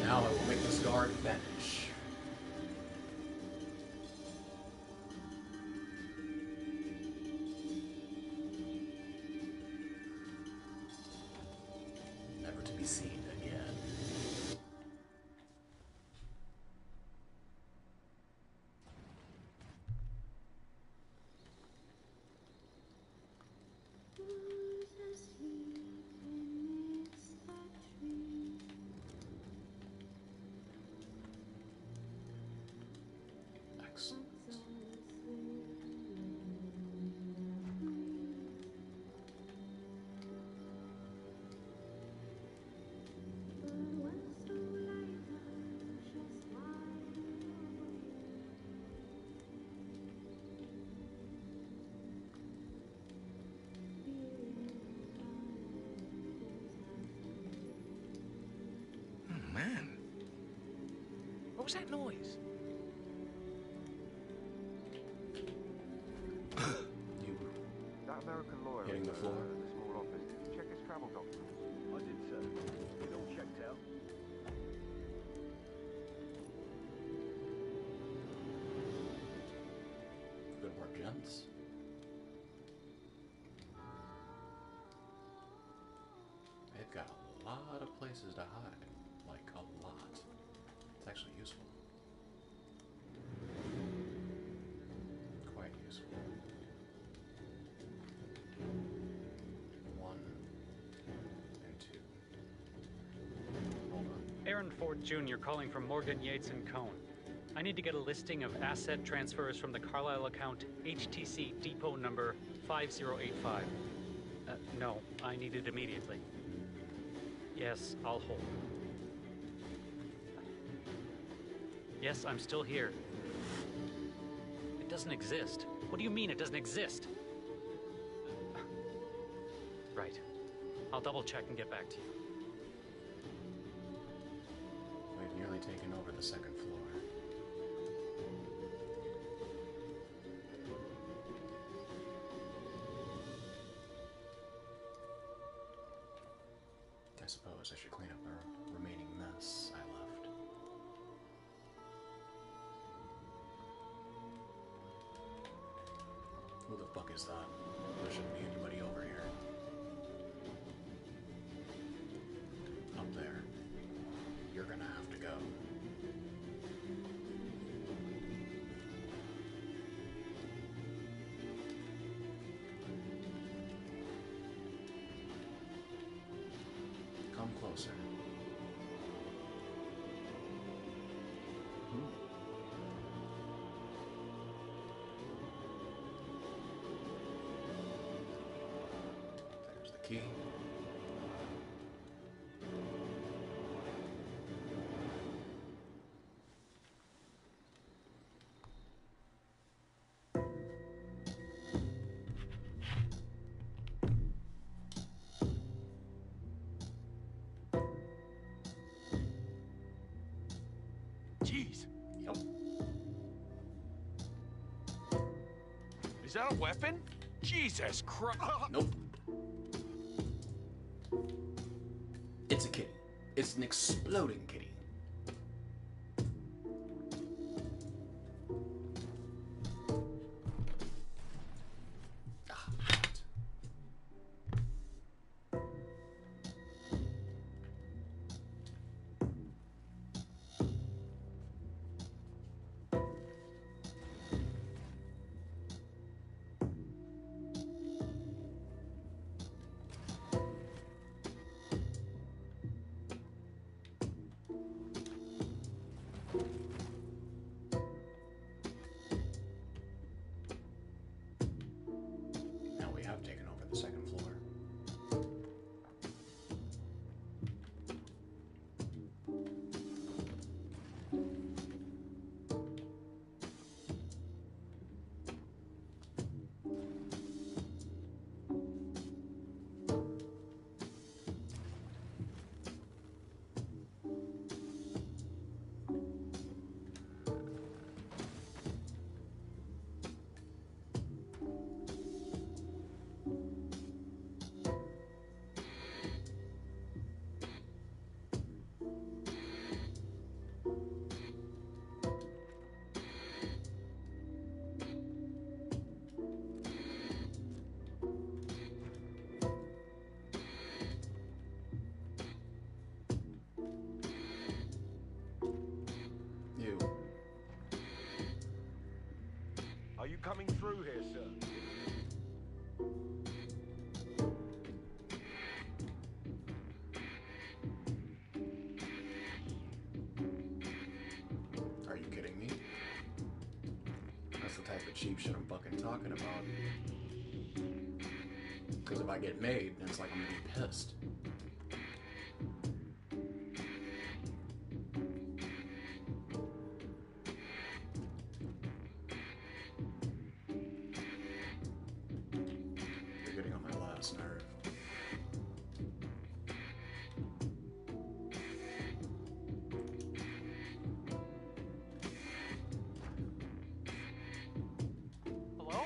Now I will make this guard vanish. Never to be seen again. Man. What was that noise? That American lawyer hitting in the floor. the small office. Did you check his travel documents? I did, sir. It all checked out. Good work, gents. They've got a lot of places to hide. Like, a lot. It's actually useful. Quite useful. 1 and 2. Hold on. Aaron Ford Jr. calling from Morgan, Yates & Cohn. I need to get a listing of asset transfers from the Carlisle account HTC depot number 5085. No, I need it immediately. Yes, I'll hold. Yes, I'm still here. It doesn't exist. What do you mean it doesn't exist? Right. I'll double check and get back to you. We've nearly taken over the second floor. I suppose I should clean up the remaining mess I left. Who the fuck is that? There shouldn't be anybody over here. Up there. You're gonna have to go. Come closer. There's the key. Jeez. Yep. Is that a weapon? Jesus Christ. Nope. It's a kitty. It's an exploding kitty. Now we have taken over the second floor. You. Are you coming through here, sir? Are you kidding me? That's the type of cheap shit I'm fucking talking about. Because if I get made, it's like I'm gonna be pissed. You're getting on my last nerve. Hello?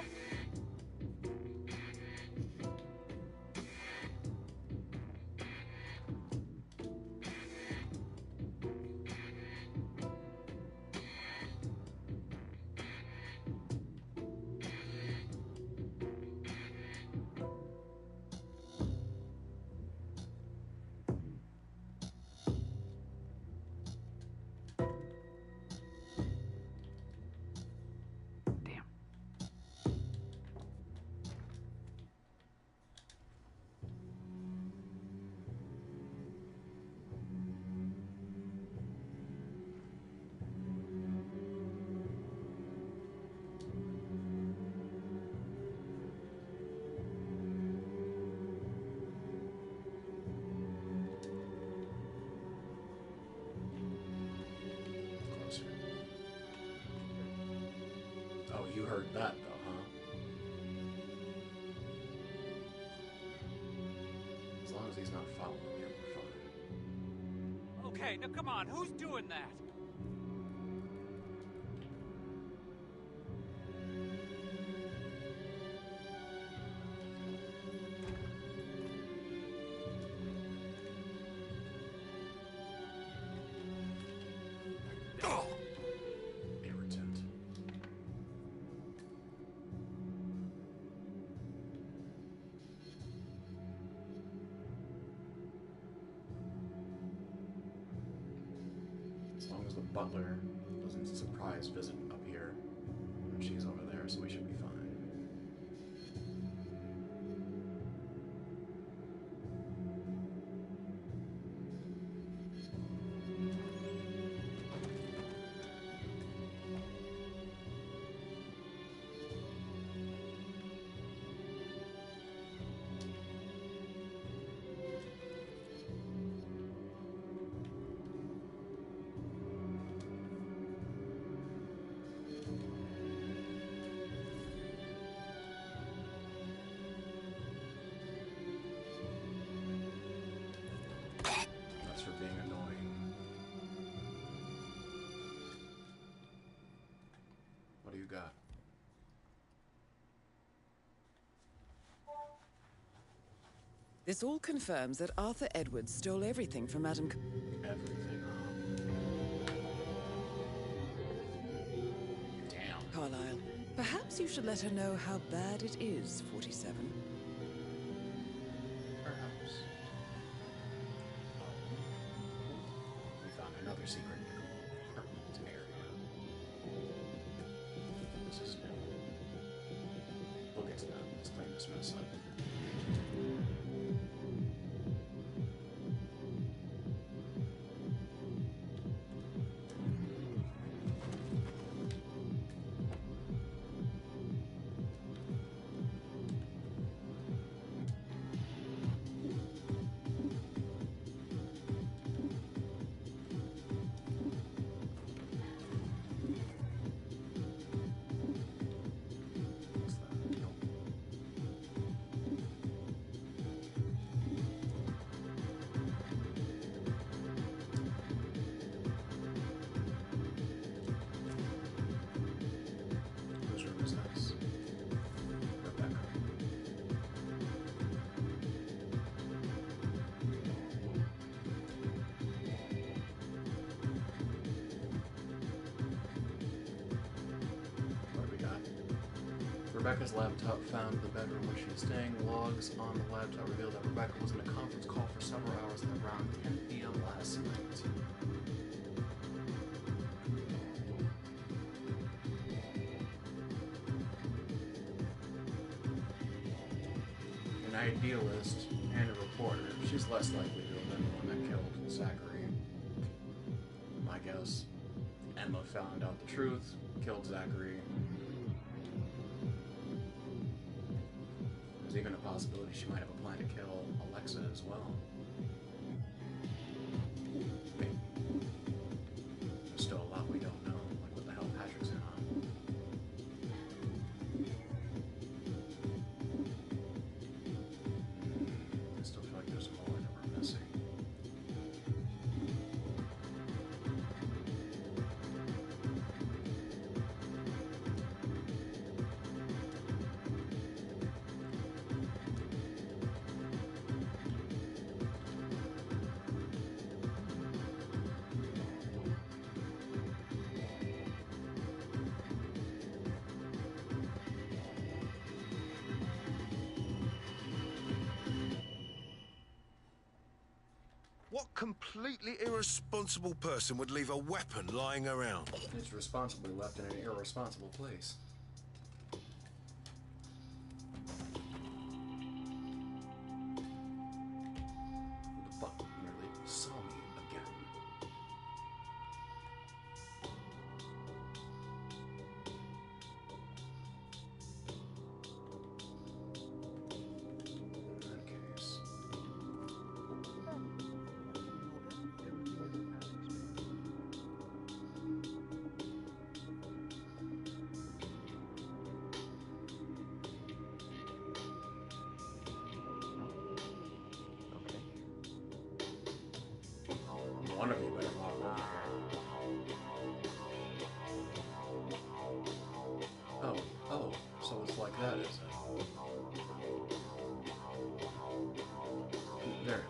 Closer. Oh, you heard that though, huh? As long as he's not following me, we're fine. Okay, now come on, who's doing that? Irritant. As long as the butler doesn't surprise visit up here, and she's over there, so we should be fine. That's for being annoying. What do you got? This all confirms that Arthur Edwards stole everything from Madame... Everything. Damn. Carlyle, perhaps you should let her know how bad it is, 47. Perhaps. We found another secret apartment area. This is new. We'll get to that. Let's clean this mess up. Rebecca's laptop found the bedroom where she was staying. Logs on the laptop revealed that Rebecca was in a conference call for several hours at around 10 p.m. last night. An idealist and a reporter, she's less likely to have been the one that killed Zachary. My guess, Emma found out the truth, killed Zachary. There's even a possibility she might have a plan to kill Alexa as well. Maybe. There's still a lot we don't know, like what the hell Patrick's in on. I still feel like there's more that we're missing. What completely irresponsible person would leave a weapon lying around? It's responsibly left in an irresponsible place. Who the fuck nearly saw me again? In that case... One of you better walk over here. Oh, so it's like that, is it? There.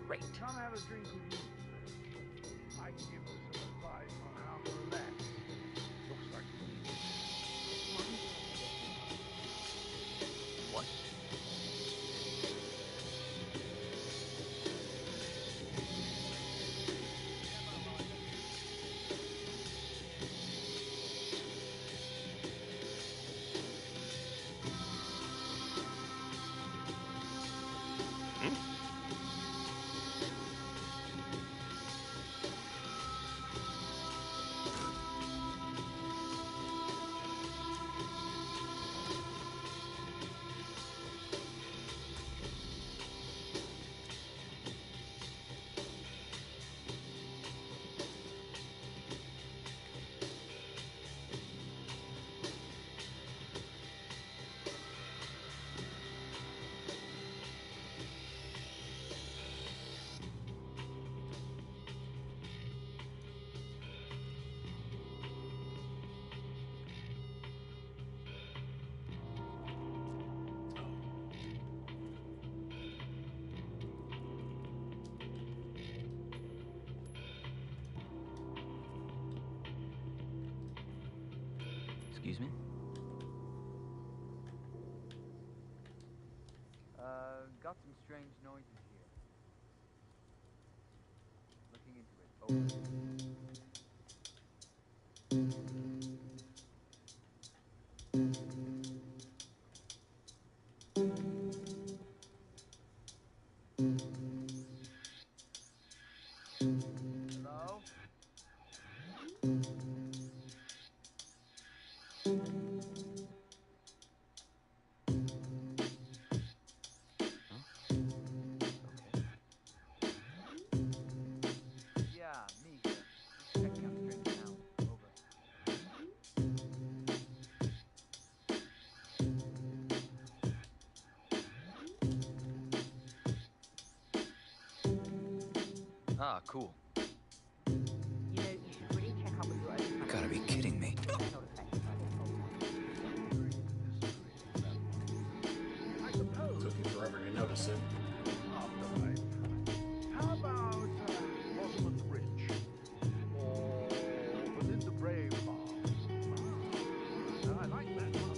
Great. Come have a drink with me. I can give you some advice on how to relax. Looks like you need it. What? Excuse me? Got some strange noises here. Looking into it. Over. Hello? Yeah, me here. Just checking out strange sounds. Over. Ah, cool. You know, you should really check up with your own. You gotta be kidding me. They're not affected by this whole I suppose. Took you forever to notice it. After life. How about Rosamund Rich? Or Belinda Brave Farm? I like that one.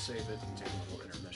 save it and take a little intermission.